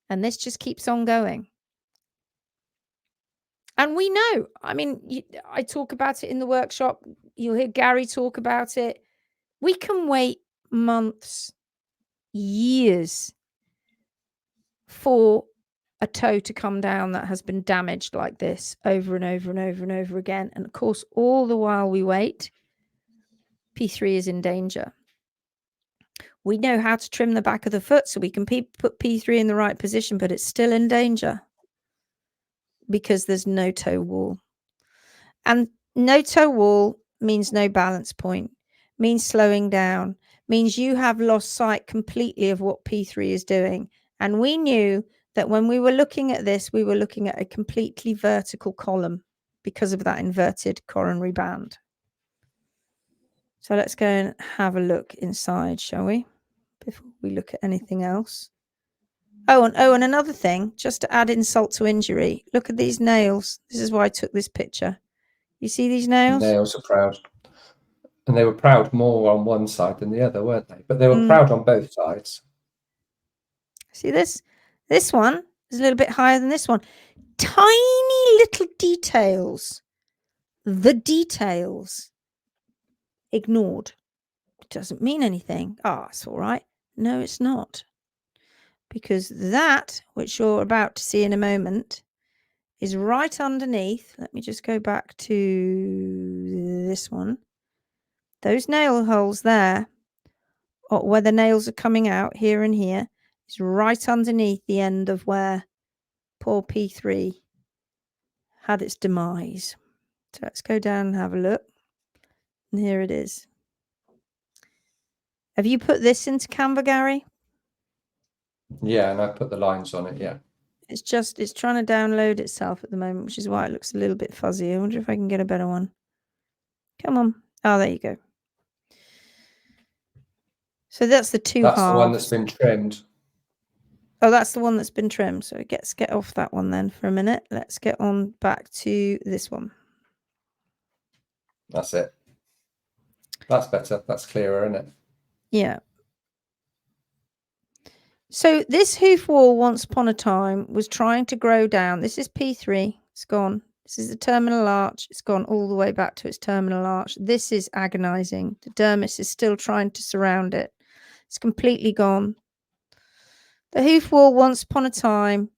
And this just keeps on going. And we know, I mean, I talk about it in the workshop. You'll hear Garry talk about it. We can wait months, years for a toe to come down that has been damaged like this over and over and over and over again. And of course, all the while we wait, P3 is in danger. We know how to trim the back of the foot so we can put P3 in the right position, but it's still in danger because there's no toe wall. And no toe wall means no balance point, means slowing down, means you have lost sight completely of what P3 is doing. And we knew that when we were looking at this, we were looking at a completely vertical column because of that inverted coronary band. So let's go and have a look inside, shall we? Before we look at anything else. Oh, and another thing, just to add insult to injury, look at these nails. This is why I took this picture. You see these nails? Nails are proud. And they were proud more on one side than the other, weren't they? But they were proud on both sides. See this? This one is a little bit higher than this one. Tiny little details. The details. Ignored. It doesn't mean anything. Oh, it's all right. No, it's not. Because that, which you're about to see in a moment, is right underneath. Let me just go back to this one. Those nail holes there, or where the nails are coming out here and here, is right underneath the end of where poor P3 had its demise. So let's go down and have a look. And here it is. Have you put this into Canva, Garry? Yeah, and I put the lines on it, yeah. It's trying to download itself at the moment, which is why it looks a little bit fuzzy. I wonder if I can get a better one. Come on. Oh, there you go. So that's the two halves. That's the one that's been trimmed. Oh, that's the one that's been trimmed. So let's get off that one then for a minute. Let's get on back to this one. That's it. That's better. That's clearer, isn't it? Yeah. So this hoof wall once upon a time was trying to grow down. This is P3. It's gone. This is the terminal arch. It's gone all the way back to its terminal arch. This is agonizing. The dermis is still trying to surround it. It's completely gone. The hoof wall once upon a time,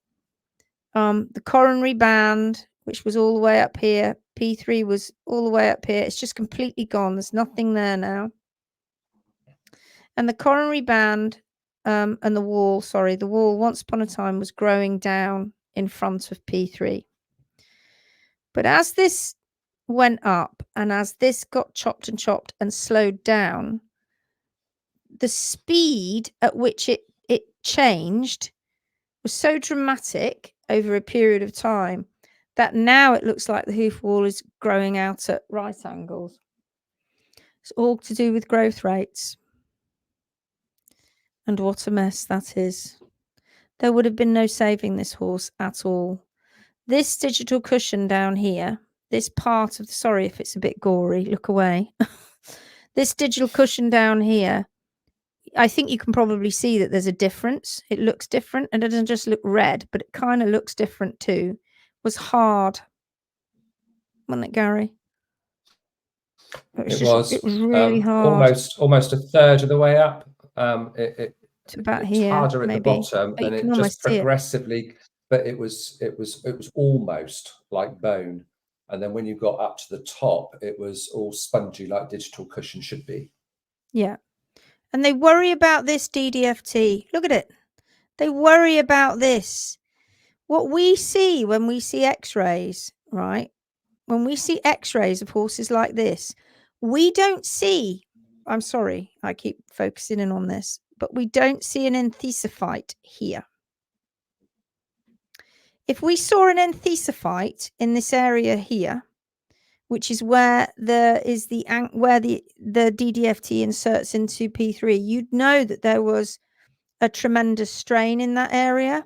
the coronary band, which was all the way up here, P3 was all the way up here. It's just completely gone. There's nothing there now. And the coronary band and the wall once upon a time was growing down in front of P3. But as this went up and as this got chopped and slowed down, the speed at which it changed was so dramatic over a period of time that now it looks like the hoof wall is growing out at right angles. It's all to do with growth rates. And what a mess that is. There would have been no saving this horse at all. This digital cushion down here, this part of, sorry if it's a bit gory, look away. This digital cushion down here, I think you can probably see that there's a difference. It looks different and it doesn't just look red, but it kind of looks different too. It was hard. Wasn't it, Gary? It was really hard. Almost a third of the way up. To about here, harder at maybe. the bottom, but and it just progressively. But it was almost like bone, and then when you got up to the top, it was all spongy like digital cushion should be. Yeah, and they worry about this DDFT. Look at it. They worry about this. What we see when we see X-rays, right? When we see X-rays of horses like this, we don't see. I'm sorry, I keep focusing in on this, but we don't see an enthesophyte here. If we saw an enthesophyte in this area here, which is where the DDFT inserts into P3, you'd know that there was a tremendous strain in that area.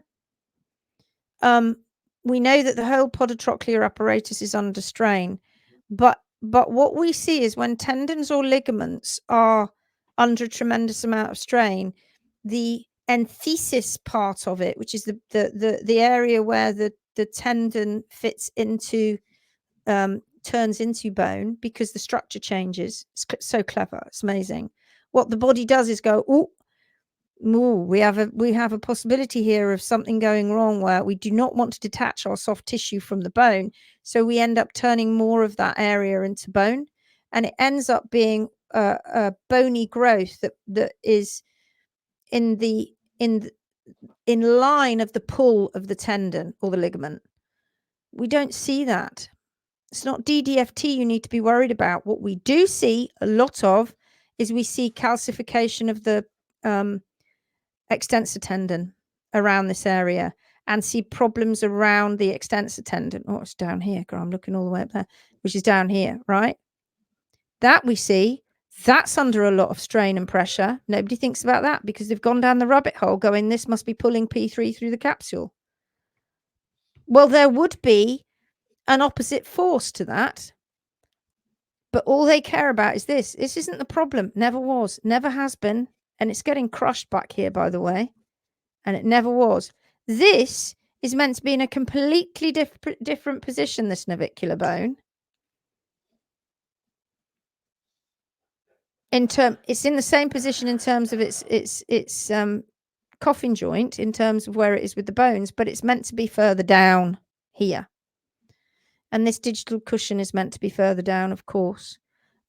We know that the whole podotrochlear apparatus is under strain, but what we see is when tendons or ligaments are under a tremendous amount of strain, the enthesis part of it, which is the area where the tendon fits into, turns into bone because the structure changes. It's so clever. It's amazing. What the body does is go, ooh, we have a possibility here of something going wrong where we do not want to detach our soft tissue from the bone, so we end up turning more of that area into bone, and it ends up being a bony growth that is in line of the pull of the tendon or the ligament. We don't see that. It's not DDFT you need to be worried about. What we do see a lot of is we see calcification of the extensor tendon around this area, and see problems around the extensor tendon. Oh, it's down here. God, I'm looking all the way up there, which is down here, right? That we see, that's under a lot of strain and pressure. Nobody thinks about that because they've gone down the rabbit hole going, this must be pulling P3 through the capsule. Well, there would be an opposite force to that, but all they care about is this. This isn't the problem. Never was, never has been. And it's getting crushed back here, by the way. And it never was. This is meant to be in a completely different position, this navicular bone. It's in the same position in terms of its coffin joint, in terms of where it is with the bones, but it's meant to be further down here. And this digital cushion is meant to be further down, of course.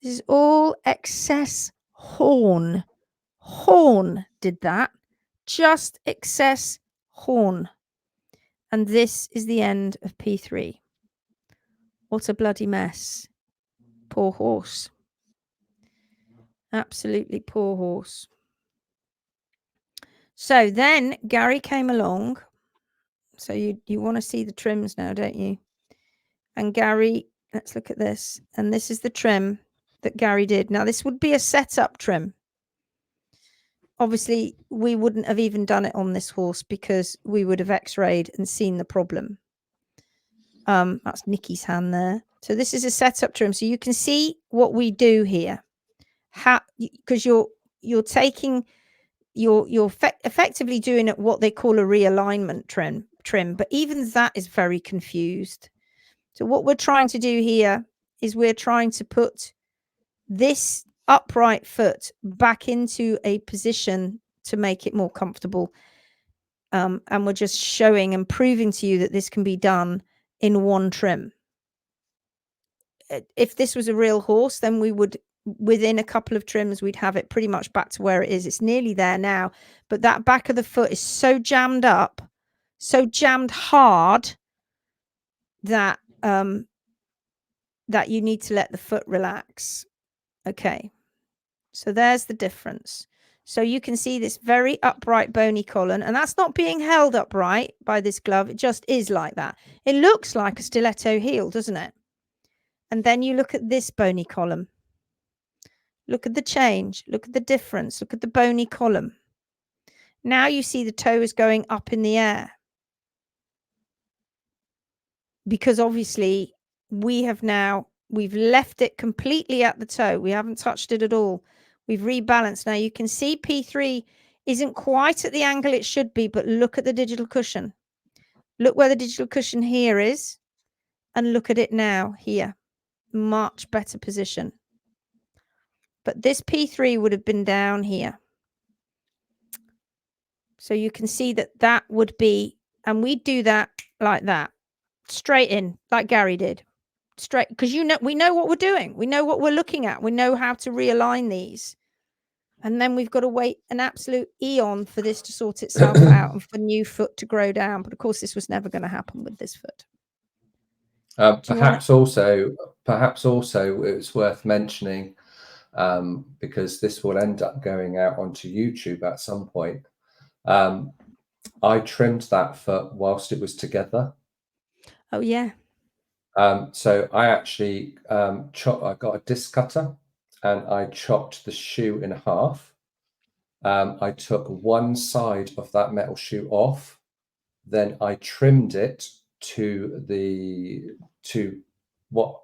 This is all excess horn. Horn did that. Just excess horn. And this is the end of P3. What a bloody mess. Poor horse. Absolutely poor horse. So then Garry came along. So you want to see the trims now, don't you? And Garry, let's look at this. And this is the trim that Garry did. Now, this would be a setup trim. obviously we wouldn't have even done it on this horse because we would have x-rayed and seen the problem. That's Nikki's hand there. So this is a setup trim. So you can see what we do here. How, because you're taking, you're effectively doing it what they call a realignment trim, but even that is very confused. So what we're trying to do here is we're trying to put this upright foot back into a position to make it more comfortable. And we're just showing and proving to you that this can be done in one trim. If this was a real horse, then we would, within a couple of trims, we'd have it pretty much back to where it is. It's nearly there now, but that back of the foot is so jammed up, so jammed hard that that you need to let the foot relax. Okay, so there's the difference. So you can see this very upright bony column, and that's not being held upright by this glove. It just is like that. It looks like a stiletto heel, doesn't it? And then you look at this bony column. Look at the change. Look at the difference. Look at the bony column. Now you see the toe is going up in the air. Because obviously we've left it completely at the toe. We haven't touched it at all. We've rebalanced. Now you can see P3 isn't quite at the angle it should be, but look at the digital cushion. Look where the digital cushion here is, and look at it now here. Much better position. But this P3 would have been down here. So you can see that that would be, and we do that like that, straight in, like Garry did. Straight, because we know what we're doing. We know what we're looking at. We know how to realign these. And then we've got to wait an absolute eon for this to sort itself out and for new foot to grow down. But of course, this was never going to happen with this foot. Perhaps also it's worth mentioning, because this will end up going out onto YouTube at some point. I trimmed that foot whilst it was together. Oh yeah. So I actually I got a disc cutter and I chopped the shoe in half. I took one side of that metal shoe off, then I trimmed it to what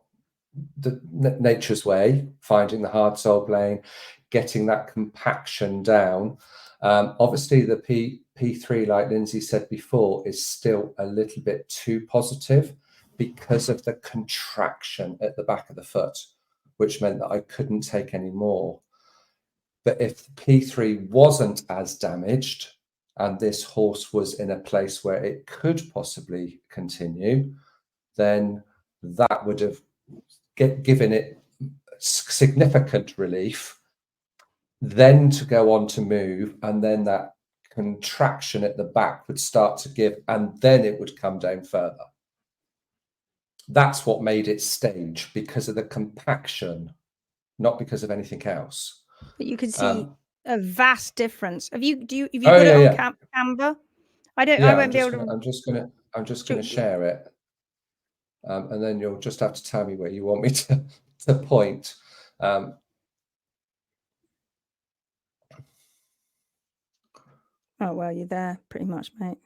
the nature's way, finding the hard sole plane, getting that compaction down. Obviously the P3, like Lindsay said before, is still a little bit too positive because of the contraction at the back of the foot, which meant that I couldn't take any more. But if P3 wasn't as damaged and this horse was in a place where it could possibly continue, then that would have given it significant relief, then to go on to move, and then that contraction at the back would start to give, and then it would come down further. That's what made it stage, because of the compaction, not because of anything else. But you can see a vast difference. Have you got it on Canva? I won't be able to. I'm just gonna share it, and then you'll just have to tell me where you want me to point. Oh well, you're there pretty much, mate.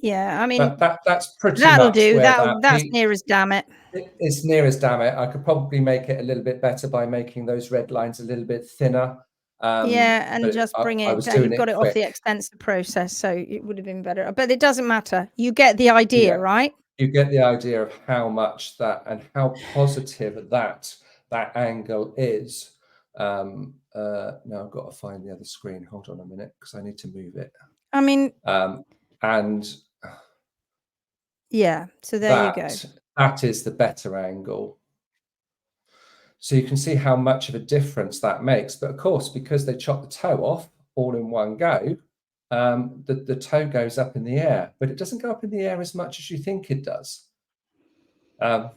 Yeah, I mean that's pretty that'll much do. where That's near as damn it. It's near as damn it. I could probably make it a little bit better by making those red lines a little bit thinner. Yeah, and just bring it down. You've got it off the extensive process, so it would have been better. But it doesn't matter. You get the idea, right? You get the idea of how much that and how positive that angle is. Now I've got to find the other screen. Hold on a minute, because I need to move it. I mean, and yeah, so there you go. That is the better angle. So you can see how much of a difference that makes. But of course, because they chop the toe off all in one go, the toe goes up in the air, but it doesn't go up in the air as much as you think it does. But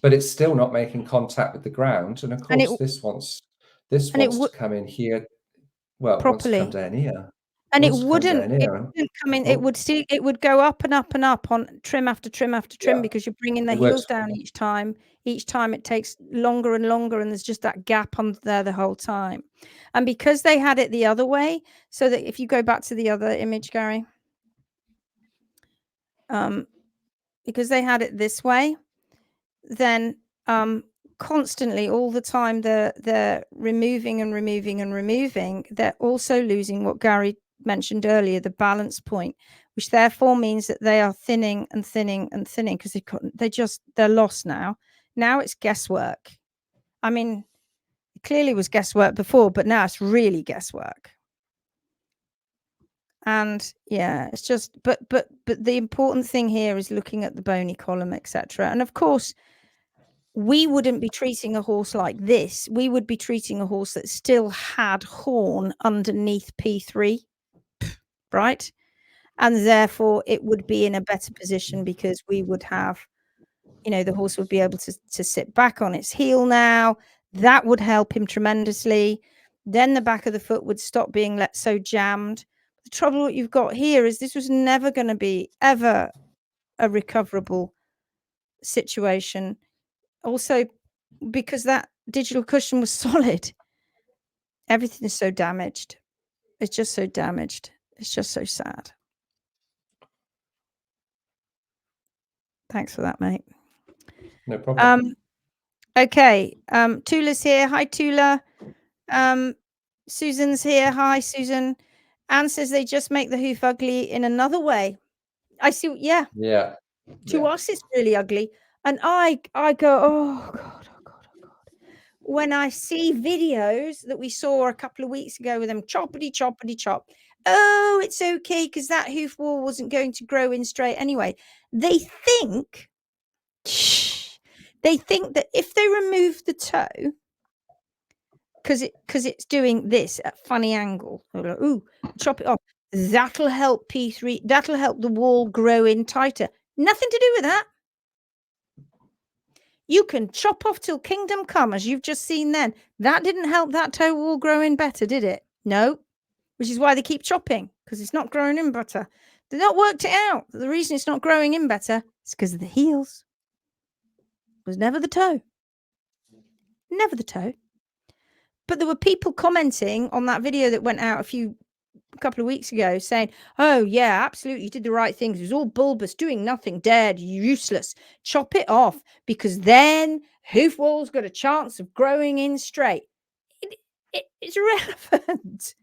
it's still not making contact with the ground. And of course, this wants to come in here. Well, it wants to come down here. And it Wants to come wouldn't down here, come in. oh. It would go up and up and up on trim after trim after trim, Yeah. because you're bringing the It heels works. down each time. Each time it takes longer and longer, and there's just that gap under there the whole time. And because they had it the other way, so that if you go back to the other image, Garry, because they had it this way, then constantly all the time they're removing and removing and removing. They're also losing what Garry mentioned earlier, the balance point, which therefore means that they are thinning and thinning and thinning, because they're lost now. Now it's guesswork. I mean, it clearly was guesswork before, but now it's really guesswork. And yeah, it's just but the important thing here is looking at the bony column, etc. And of course, we wouldn't be treating a horse like this. We would be treating a horse that still had horn underneath P3, right? And therefore it would be in a better position, because we would have, the horse would be able to sit back on its heel now. That would help him tremendously. Then the back of the foot would stop being so jammed. The trouble what you've got here is this was never going to be ever a recoverable situation. Also, because that digital cushion was solid, everything is so damaged. It's just so damaged. It's just so sad. Thanks for that, mate. No problem. Okay. Tula's here. Hi, Tula. Susan's here. Hi, Susan. Anne says they just make the hoof ugly in another way. I see. Yeah. Yeah. To us, it's really ugly. And I go, oh God. When I see videos that we saw a couple of weeks ago with them choppity chop, oh, it's okay because that hoof wall wasn't going to grow in straight anyway. They think that if they remove the toe, because it's doing this at funny angle, like, ooh, chop it off, that'll help P3, that'll help the wall grow in tighter. Nothing to do with that. You can chop off till kingdom come, as you've just seen then. That didn't help that toe wall grow in better, did it? No. Which is why they keep chopping, because it's not growing in better. They've not worked it out. The reason it's not growing in better is because of the heels. It was never the toe. Never the toe. But there were people commenting on that video that went out a couple of weeks ago saying, oh yeah, absolutely, you did the right things. It was all bulbous, doing nothing, dead, useless. Chop it off, because then hoof wall's got a chance of growing in straight. It's irrelevant,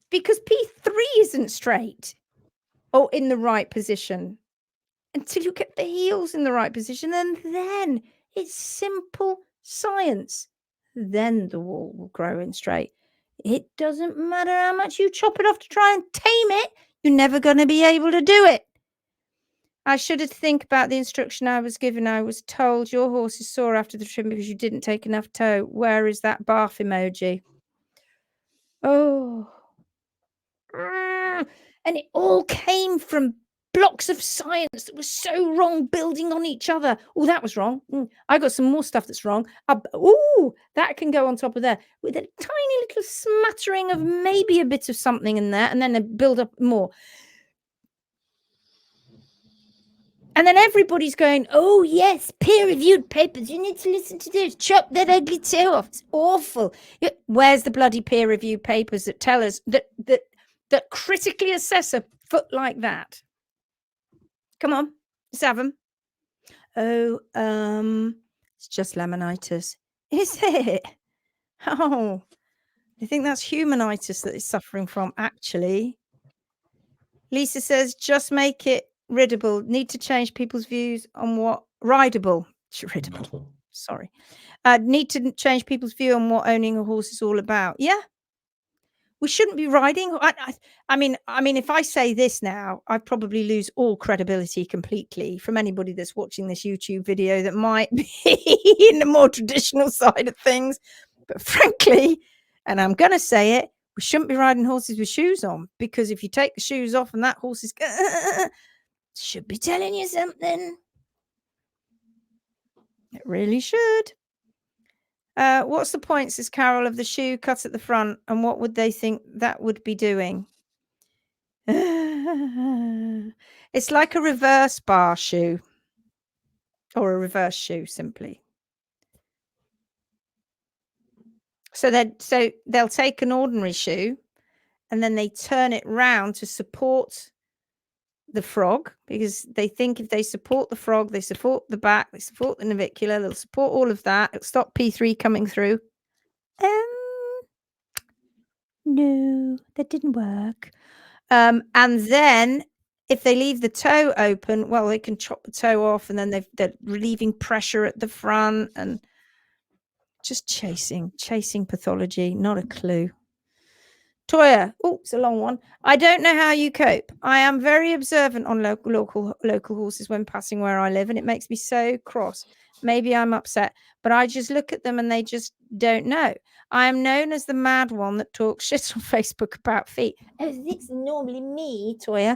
because P3 isn't straight or in the right position until you get the heels in the right position, and then it's simple science. Then the wall will grow in straight. It doesn't matter how much you chop it off to try and tame it. You're never going to be able to do it. I should have think about the instruction I was given. I was told your horse is sore after the trim because you didn't take enough toe. Where is that barf emoji? Oh. And it all came from blocks of science that was so wrong, building on each other. Oh, that was wrong. I got some more stuff that's wrong. Oh, that can go on top of there with a tiny little smattering of maybe a bit of something in there, and then they build up more. And then everybody's going, oh, yes, peer-reviewed papers. You need to listen to this. Chop that ugly toe off. It's awful. Where's the bloody peer-reviewed papers that tell us that critically assess a foot like that? Come on, let's have them. Oh, it's just laminitis. Is it? Oh, I think that's humanitis that it's suffering from, actually. Lisa says, just make it riddable. Need to change people's views on what rideable. Riddable. Sorry. Need to change people's view on what owning a horse is all about. Yeah. We shouldn't be riding. I mean, if I say this now, I probably lose all credibility completely from anybody that's watching this YouTube video that might be in the more traditional side of things. But frankly, and I'm going to say it, we shouldn't be riding horses with shoes on, because if you take the shoes off and that horse is should be telling you something. It really should. What's the point, says Carol, of the shoe cut at the front, and what would they think that would be doing? It's like a reverse bar shoe, or a reverse shoe, simply. So they'll take an ordinary shoe, and then they turn it round to support the frog, because they think if they support the frog, they support the back, they support the navicular, they'll support all of that. It'll stop P3 coming through. No, that didn't work. And then if they leave the toe open, well, they can chop the toe off, and then they're relieving pressure at the front, and just chasing pathology. Not a clue. Toya, oh, it's a long one. I don't know how you cope. I am very observant on local horses when passing where I live, and it makes me so cross. Maybe I'm upset, but I just look at them and they just don't know. I am known as the mad one that talks shit on Facebook about feet. Oh, it's normally me, Toya.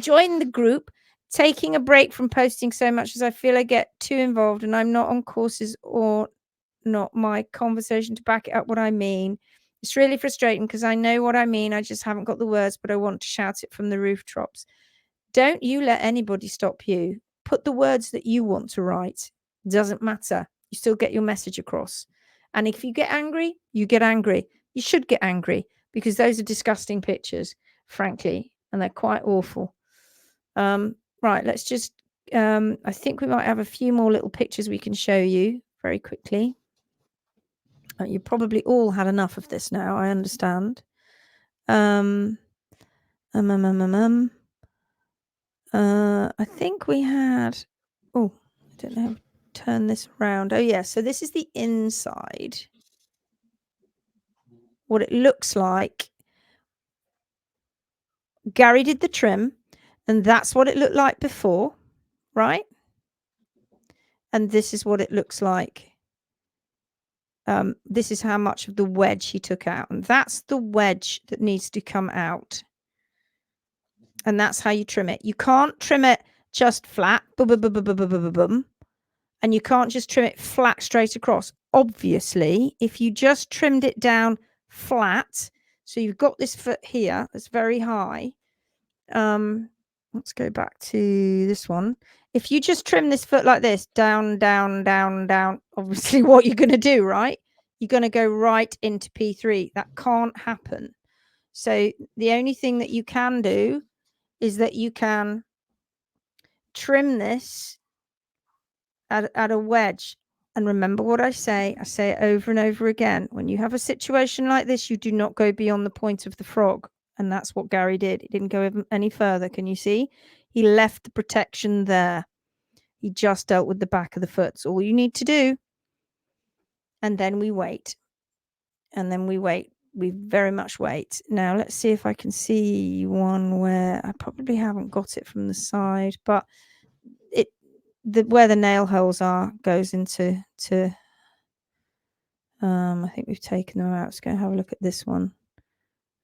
Join the group. Taking a break from posting so much as I feel I get too involved, and I'm not on courses or not my conversation to back it up what I mean. It's really frustrating because I know what I mean. I just haven't got the words, but I want to shout it from the rooftops. Don't you let anybody stop you. Put the words that you want to write. Doesn't matter. You still get your message across. And if you get angry, you get angry. You should get angry, because those are disgusting pictures, frankly, and they're quite awful. Right, let's just, I think we might have a few more little pictures we can show you very quickly. You probably all had enough of this now, I understand. I think we had, oh, I don't know how to turn this around. Oh, yeah, so this is the inside. What it looks like. Garry did the trim, and that's what it looked like before, right? And this is what it looks like. This is how much of the wedge he took out, and that's the wedge that needs to come out. And that's how you trim it. You can't trim it just flat, boom, and you can't just trim it flat straight across. Obviously, if you just trimmed it down flat, so you've got this foot here that's very high. Let's go back to this one. If you just trim this foot like this, down, down, down, down, obviously what you're going to do, right? You're going to go right into P3. That can't happen. So the only thing that you can do is that you can trim this at a wedge. And remember what I say it over and over again. When you have a situation like this, you do not go beyond the point of the frog. And that's what Garry did. He didn't go any further. Can you see? He left the protection there. He just dealt with the back of the foot. It's all you need to do. And then we wait. And then we wait. We very much wait. Now, let's see if I can see one where I probably haven't got it from the side, but where the nail holes are goes into I think we've taken them out. Let's go have a look at this one.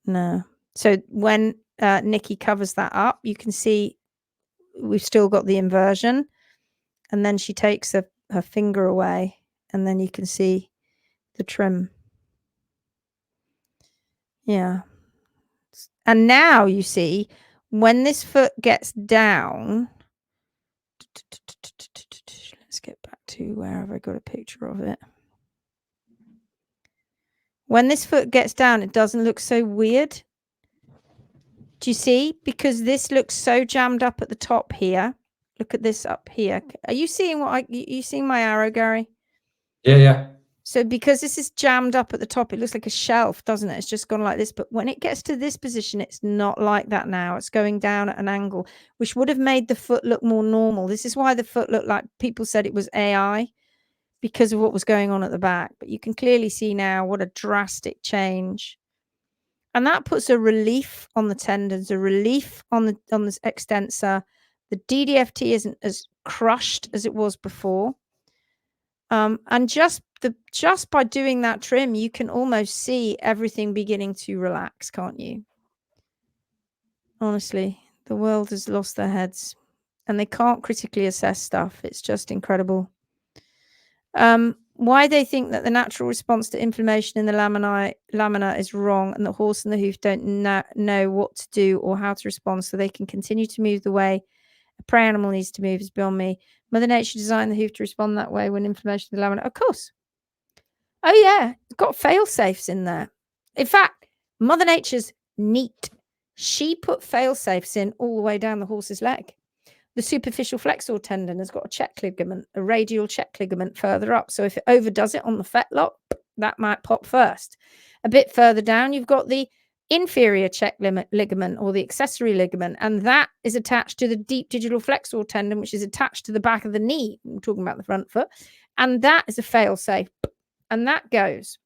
No. So when Nikki covers that up, you can see we've still got the inversion, and then she takes her finger away, and then you can see the trim. Yeah. And now you see when this foot gets down, let's get back to where have I got a picture of it. When this foot gets down, it doesn't look so weird. Do you see? Because this looks so jammed up at the top here. Look at this up here. Are you seeing you seeing my arrow, Garry? Yeah. So because this is jammed up at the top, it looks like a shelf, doesn't it? It's just gone like this. But when it gets to this position, it's not like that now. It's going down at an angle, which would have made the foot look more normal. This is why the foot looked like people said it was AI, because of what was going on at the back. But you can clearly see now what a drastic change. And that puts a relief on the tendons, a relief on this extensor. The DDFT isn't as crushed as it was before. And just by doing that trim, you can almost see everything beginning to relax, can't you? Honestly, the world has lost their heads, and they can't critically assess stuff. It's just incredible. Why they think that the natural response to inflammation in the lamina is wrong, and the horse and the hoof don't know what to do or how to respond, so they can continue to move the way a prey animal needs to move, is beyond me. Mother Nature designed the hoof to respond that way when inflammation in the lamina. Of course. Oh yeah, it's got fail safes in there. In fact, Mother Nature's neat. She put fail safes in all the way down the horse's leg. The superficial flexor tendon has got a check ligament, a radial check ligament further up. So if it overdoes it on the fetlock, that might pop first. A bit further down, you've got the inferior check ligament or the accessory ligament, and that is attached to the deep digital flexor tendon, which is attached to the back of the knee. We're talking about the front foot. And that is a fail safe. And that goes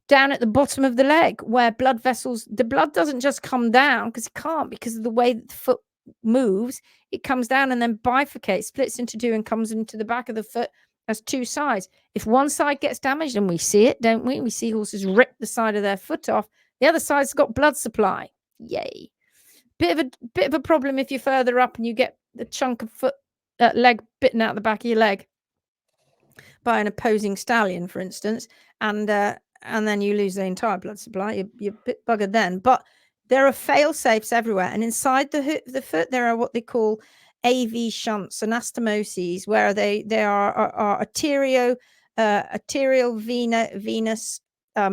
down at the bottom of the leg where blood vessels, the blood doesn't just come down because it can't, because of the way that the foot moves. It comes down and then bifurcates, splits into two, and comes into the back of the foot as two sides. If one side gets damaged, and we see it, don't we? We see horses rip the side of their foot off. The other side's got blood supply. Yay. Bit of a problem if you're further up and you get the chunk of foot leg bitten out the back of your leg by an opposing stallion, for instance, and then you lose the entire blood supply. You're a bit buggered then. But there are fail safes everywhere, and inside the foot there are what they call AV shunts, anastomoses, where they are arterial venous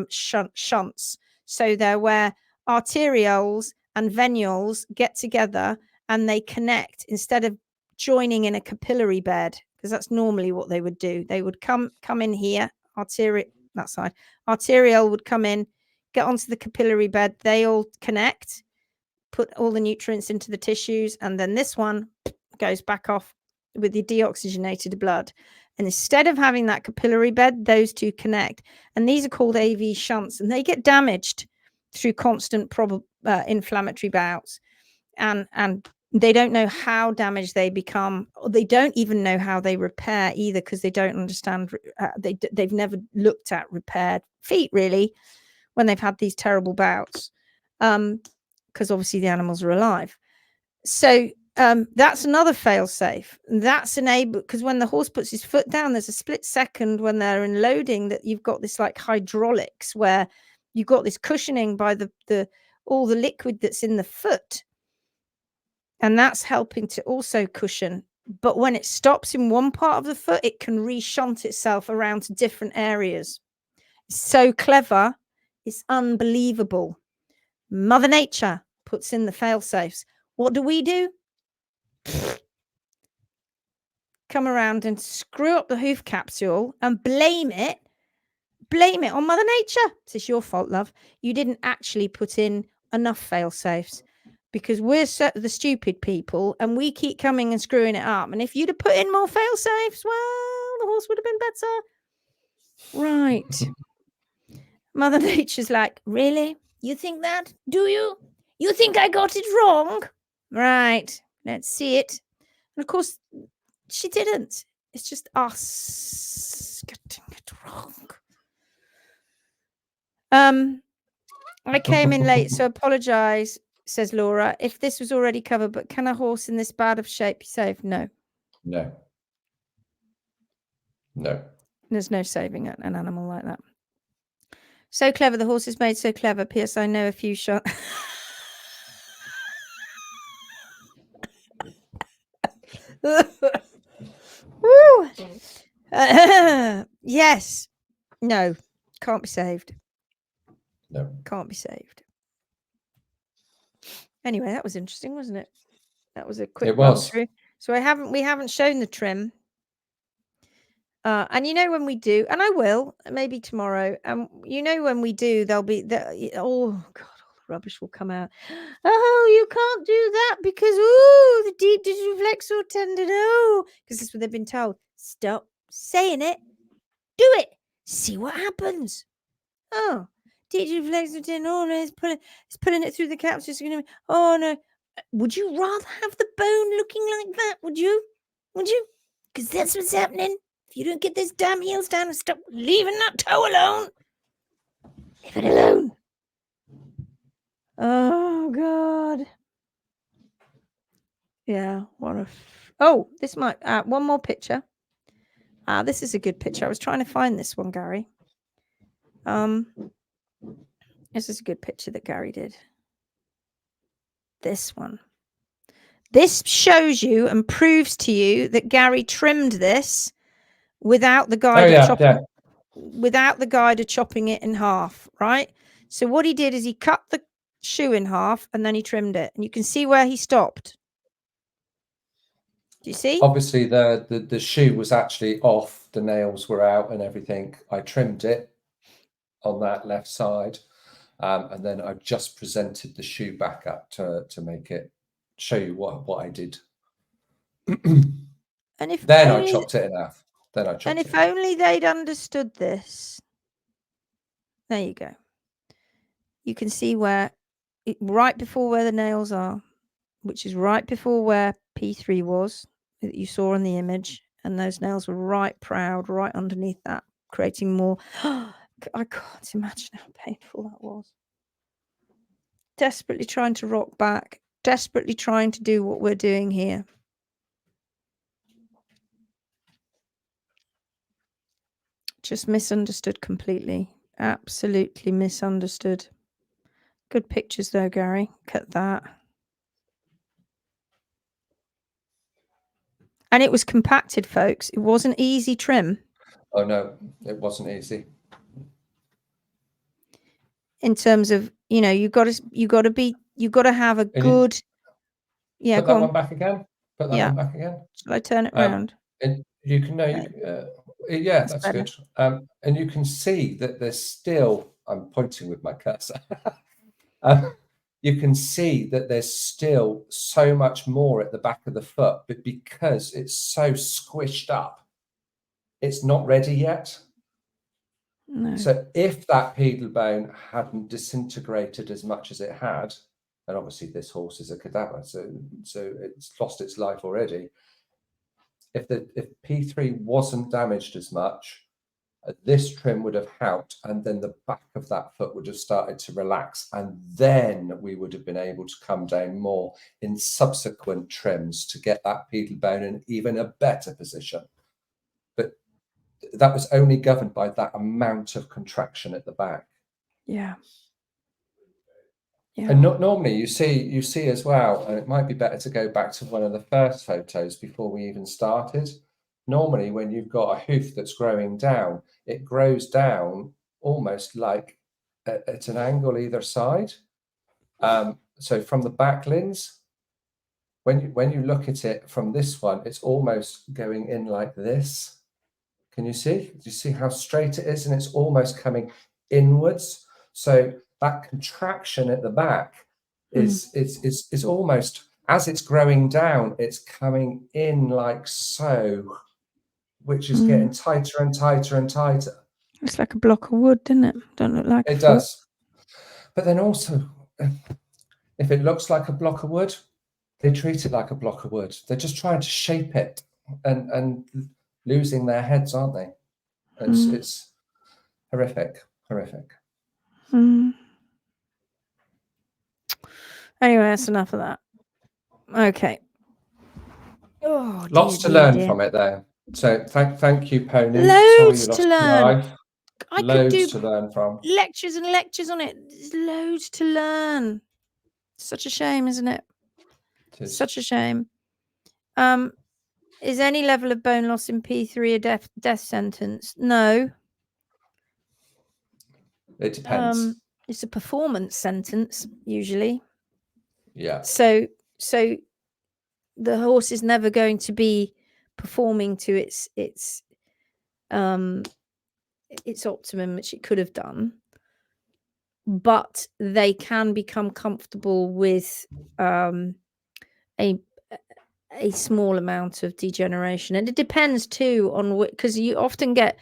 shunts. So they're where arterioles and venules get together and they connect instead of joining in a capillary bed, because that's normally what they would do. They would come in here, that side. Arteriole would come in, get onto the capillary bed. They all connect, put all the nutrients into the tissues, and then this one goes back off with the deoxygenated blood. And instead of having that capillary bed, those two connect. And these are called AV shunts, and they get damaged through constant inflammatory bouts. And they don't know how damaged they become. They don't even know how they repair either, because they don't understand. They've never looked at repaired feet, really, when they've had these terrible bouts, because obviously the animals are alive. So that's another fail safe. That's enabled because when the horse puts his foot down, there's a split second when they're in loading that you've got this like hydraulics where you've got this cushioning by all the liquid that's in the foot. And that's helping to also cushion. But when it stops in one part of the foot, it can reshunt itself around to different areas. It's so clever. It's unbelievable. Mother Nature puts in the fail safes. What do? Come around and screw up the hoof capsule and blame it on Mother Nature. It's your fault, love. You didn't actually put in enough fail safes. Because we're the stupid people and we keep coming and screwing it up. And if you'd have put in more fail safes, well, the horse would have been better. Right. Mother Nature's like, really? You think that? Do you? You think I got it wrong? Right. Let's see it. And of course, she didn't. It's just us getting it wrong. I came in late, so apologize. Says Laura, if this was already covered, but can a horse in this bad of shape be saved? No. There's no saving an animal like that. So clever. The horse is made so clever. P.S. I know a few shots. Yes. No. Can't be saved. No. Can't be saved. Anyway, that was interesting, wasn't it? That was a quick run through. So we haven't shown the trim. And you know when we do, and I will, maybe tomorrow, you know when we do, there'll be, oh God, all the rubbish will come out. Oh, you can't do that because, the deep digital flexor tendon, because that's what they've been told. Stop saying it. Do it. See what happens. Oh, digital flexor tendon, it's pulling it through the capsule. Oh, no. Would you rather have the bone looking like that? Would you? Because that's what's happening. If you don't get those damn heels down and stop leaving that toe alone. Leave it alone. Oh, God. Yeah. This might... one more picture. This is a good picture. I was trying to find this one, Garry. This is a good picture that Garry did. This one. This shows you and proves to you that Garry trimmed this without the guide without the guide of chopping it in half, right? So what he did is he cut the shoe in half and then he trimmed it, and you can see where he stopped. Do you see? Obviously, the shoe was actually off. The nails were out and everything. I trimmed it on that left side, and then I just presented the shoe back up to make it show you what I did. And if then only, I chopped it in half. Then I chopped and it. if only they'd understood this. There you go. You can see where right before where the nails are, which is right before where P3 was that you saw in the image, and those nails were right proud, right underneath that, creating more. I can't imagine how painful that was. Desperately trying to rock back, desperately trying to do what we're doing here. Just misunderstood completely. Absolutely misunderstood. Good pictures though, Garry. Cut that. And it was compacted, folks. It wasn't easy trim. Oh no, it wasn't easy. In terms of, you know, you've got to have a good. Yeah, put that one back again. Put that one back again. Shall I turn it around? And you can yeah, that's good. And you can see that there's still. I'm pointing with my cursor. You can see that there's still so much more at the back of the foot, but because it's so squished up, it's not ready yet. No. So if that pedal bone hadn't disintegrated as much as it had, and obviously this horse is a cadaver, so it's lost its life already. If P3 wasn't damaged as much, this trim would have helped, and then the back of that foot would have started to relax, and then we would have been able to come down more in subsequent trims to get that pedal bone in even a better position. But that was only governed by that amount of contraction at the back. Yeah. And normally you see as well, and it might be better to go back to one of the first photos before we even started. Normally when you've got a hoof that's growing down, it grows down almost like at an angle either side. So from the back lens, when you look at it from this one, it's almost going in like this. Can you see? Do you see how straight it is? And it's almost coming inwards. So that contraction at the back is almost, as it's growing down, it's coming in like so, which is getting tighter and tighter and tighter. It's like a block of wood, doesn't it? Don't look like it does. But then also, if it looks like a block of wood, they treat it like a block of wood. They're just trying to shape it and losing their heads, aren't they? It's horrific. Anyway, that's enough of that. Okay. Oh, lots to learn from it there. So thank you, Pony. Loads to learn. I could do to learn from. Lectures and lectures on it. There's loads to learn. Such a shame, isn't it? Such a shame. Is any level of bone loss in P3 a death sentence? No. It depends. It's a performance sentence usually. Yeah. So the horse is never going to be performing to its optimum, which it could have done. But they can become comfortable with a small amount of degeneration, and it depends too on what, because you often get,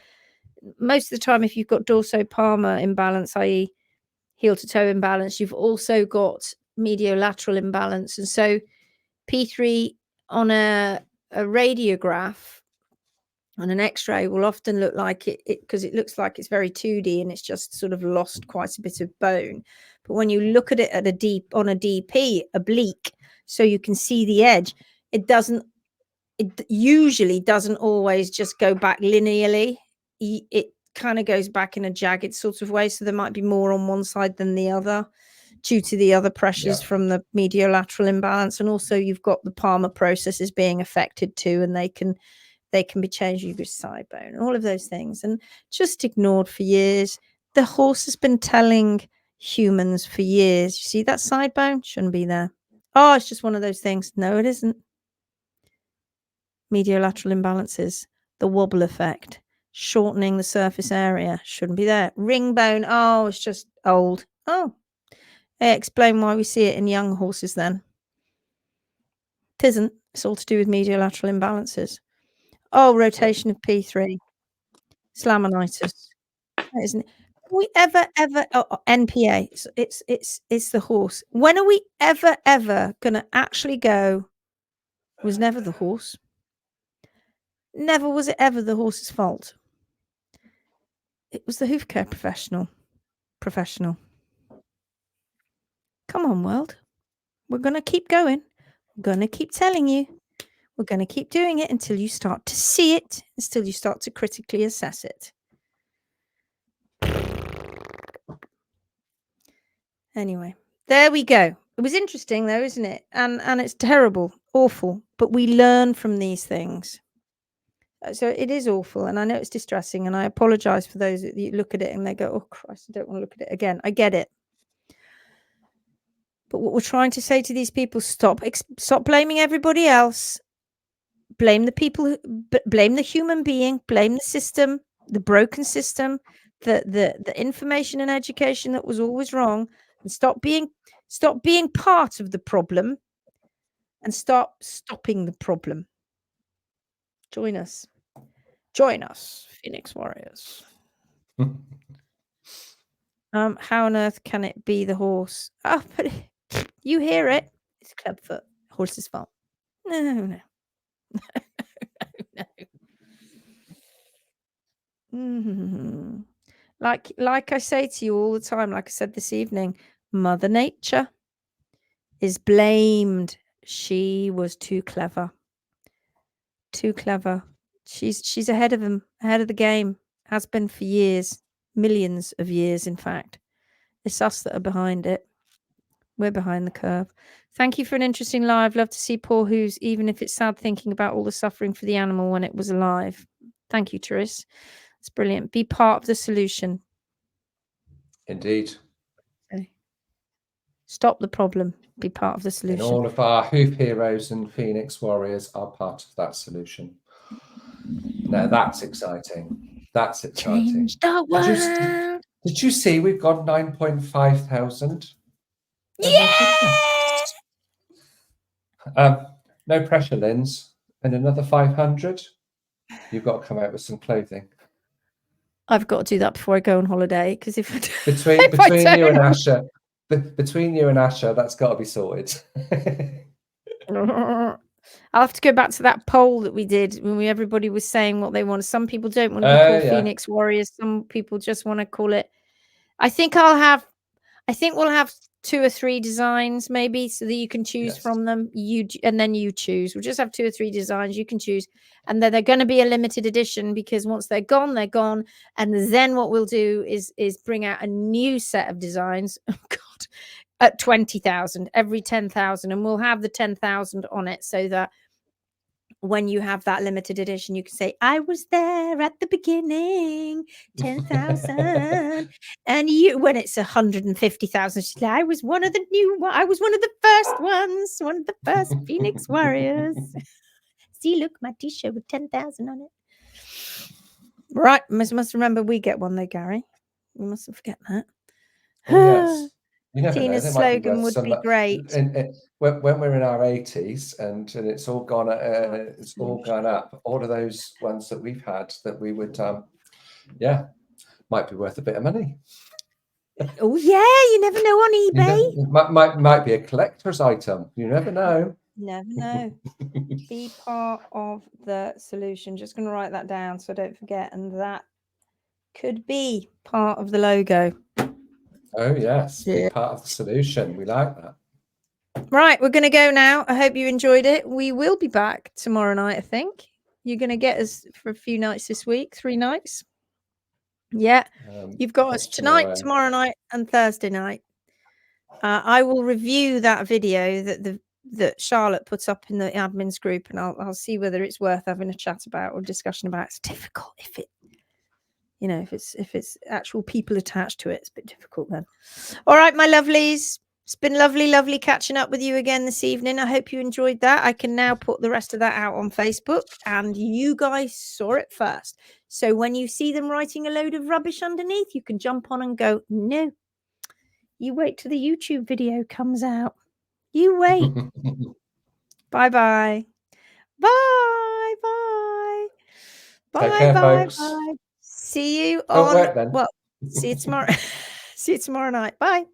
most of the time, if you've got dorsopalmar imbalance, i.e. heel to toe imbalance, you've also got mediolateral imbalance, and so P3 on a radiograph on an X-ray will often look like it because it looks like it's very 2D and it's just sort of lost quite a bit of bone. But when you look at it at on a DP oblique, so you can see the edge, it doesn't it usually doesn't always just go back linearly. It kind of goes back in a jagged sort of way. So there might be more on one side than the other due to the other pressures from the mediolateral imbalance. And also you've got the palmar processes being affected too, and they can be changed. You get side bone and all of those things, and just ignored for years. The horse has been telling humans for years, you see that side bone shouldn't be there. Oh, it's just one of those things. No, it isn't. Mediolateral imbalances, the wobble effect, shortening the surface area, shouldn't be there. Ring bone, oh, it's just old. Oh, explain why we see it in young horses then. It isn't. It's all to do with mediolateral imbalances. Oh, rotation of P3, slaminitis. Isn't it? Are we ever NPA? It's the horse. When are we ever gonna actually go? It was never the horse. Never was it ever the horse's fault. It was the hoof care professional. Come on, world. We're gonna keep going. We're gonna keep telling you. We're gonna keep doing it until you start to see it, until you start to critically assess it. Anyway, there we go. It was interesting though, isn't it? And it's terrible, awful, but we learn from these things. So it is awful, and I know it's distressing, and I apologize for those that look at it and they go, oh Christ, I don't want to look at it again. I get it. But what we're trying to say to these people, stop blaming everybody else. Blame the people, blame the human being, blame the system, the broken system, the information and education that was always wrong, and stop being part of the problem and start stopping the problem. Join us, Phoenix Warriors. How on earth can it be the horse? Oh, but you hear it. It's clubfoot. Horse's fault. No. Mm-hmm. Like I say to you all the time, like I said this evening, Mother Nature is blamed. She was too clever. She's ahead of him, ahead of the game. Has been for years, millions of years, in fact. It's us that are behind it. We're behind the curve. Thank you for an interesting live. Love to see poor Who's, even if it's sad thinking about all the suffering for the animal when it was alive. Thank you, Therese. It's brilliant. Be part of the solution. Indeed. Okay. Stop the problem. Be part of the solution. And all of our hoof heroes and Phoenix Warriors are part of that solution. Now that's exciting. That's exciting. Change the world. Did you see we've got 9.5 thousand? Yeah! No pressure, Linz. And another 500. You've got to come out with some clothing. I've got to do that before I go on holiday, because if between you and Asher, that's got to be sorted. I'll have to go back to that poll that we did when everybody was saying what they want. Some people don't want to be called Phoenix Warriors. Some people just want to call it. I think we'll have 2 or 3 designs maybe, so that you can choose from them. And then you choose. We'll just have 2 or 3 designs you can choose, and then they're going to be a limited edition, because once they're gone, they're gone. And then what we'll do is bring out a new set of designs. Oh God, at 20,000 every 10,000, and we'll have the 10,000 on it, so that when you have that limited edition, you can say, I was there at the beginning, 10,000. And when it's 150,000, she's like, I was one of the first ones, one of the first Phoenix Warriors. See, look, my t-shirt with 10,000 on it. Right, must remember we get one though, Gary. We mustn't forget that. Oh, yes. You never Tina's know. slogan would be great. When we're in our 80s and it's all gone, all gone up. All of those ones that we've had that we would, might be worth a bit of money. Oh yeah, you never know on eBay. Might be a collector's item. You never know. Never know. Be part of the solution. Just going to write that down so I don't forget. And that could be part of the logo. Oh yes, be part of the solution. We like that. Right, we're going to go now. I hope you enjoyed it. We will be back tomorrow night, I think. You're going to get us for a few nights this week, 3 nights. Yeah, you've got us tonight, tomorrow night, and Thursday night. I will review that video that Charlotte puts up in the admins group, and I'll see whether it's worth having a chat about or discussion about. It's difficult if it, you know, if it's actual people attached to it, it's a bit difficult then. All right, my lovelies. It's been lovely catching up with you again this evening. I hope you enjoyed that. I can now put the rest of that out on Facebook, and you guys saw it first. So when you see them writing a load of rubbish underneath, you can jump on and go, no, you wait till the YouTube video comes out. You wait. Bye-bye. Bye. Take care, folks. Bye. See you Don't on, work then. well, see you tomorrow. See you tomorrow night. Bye.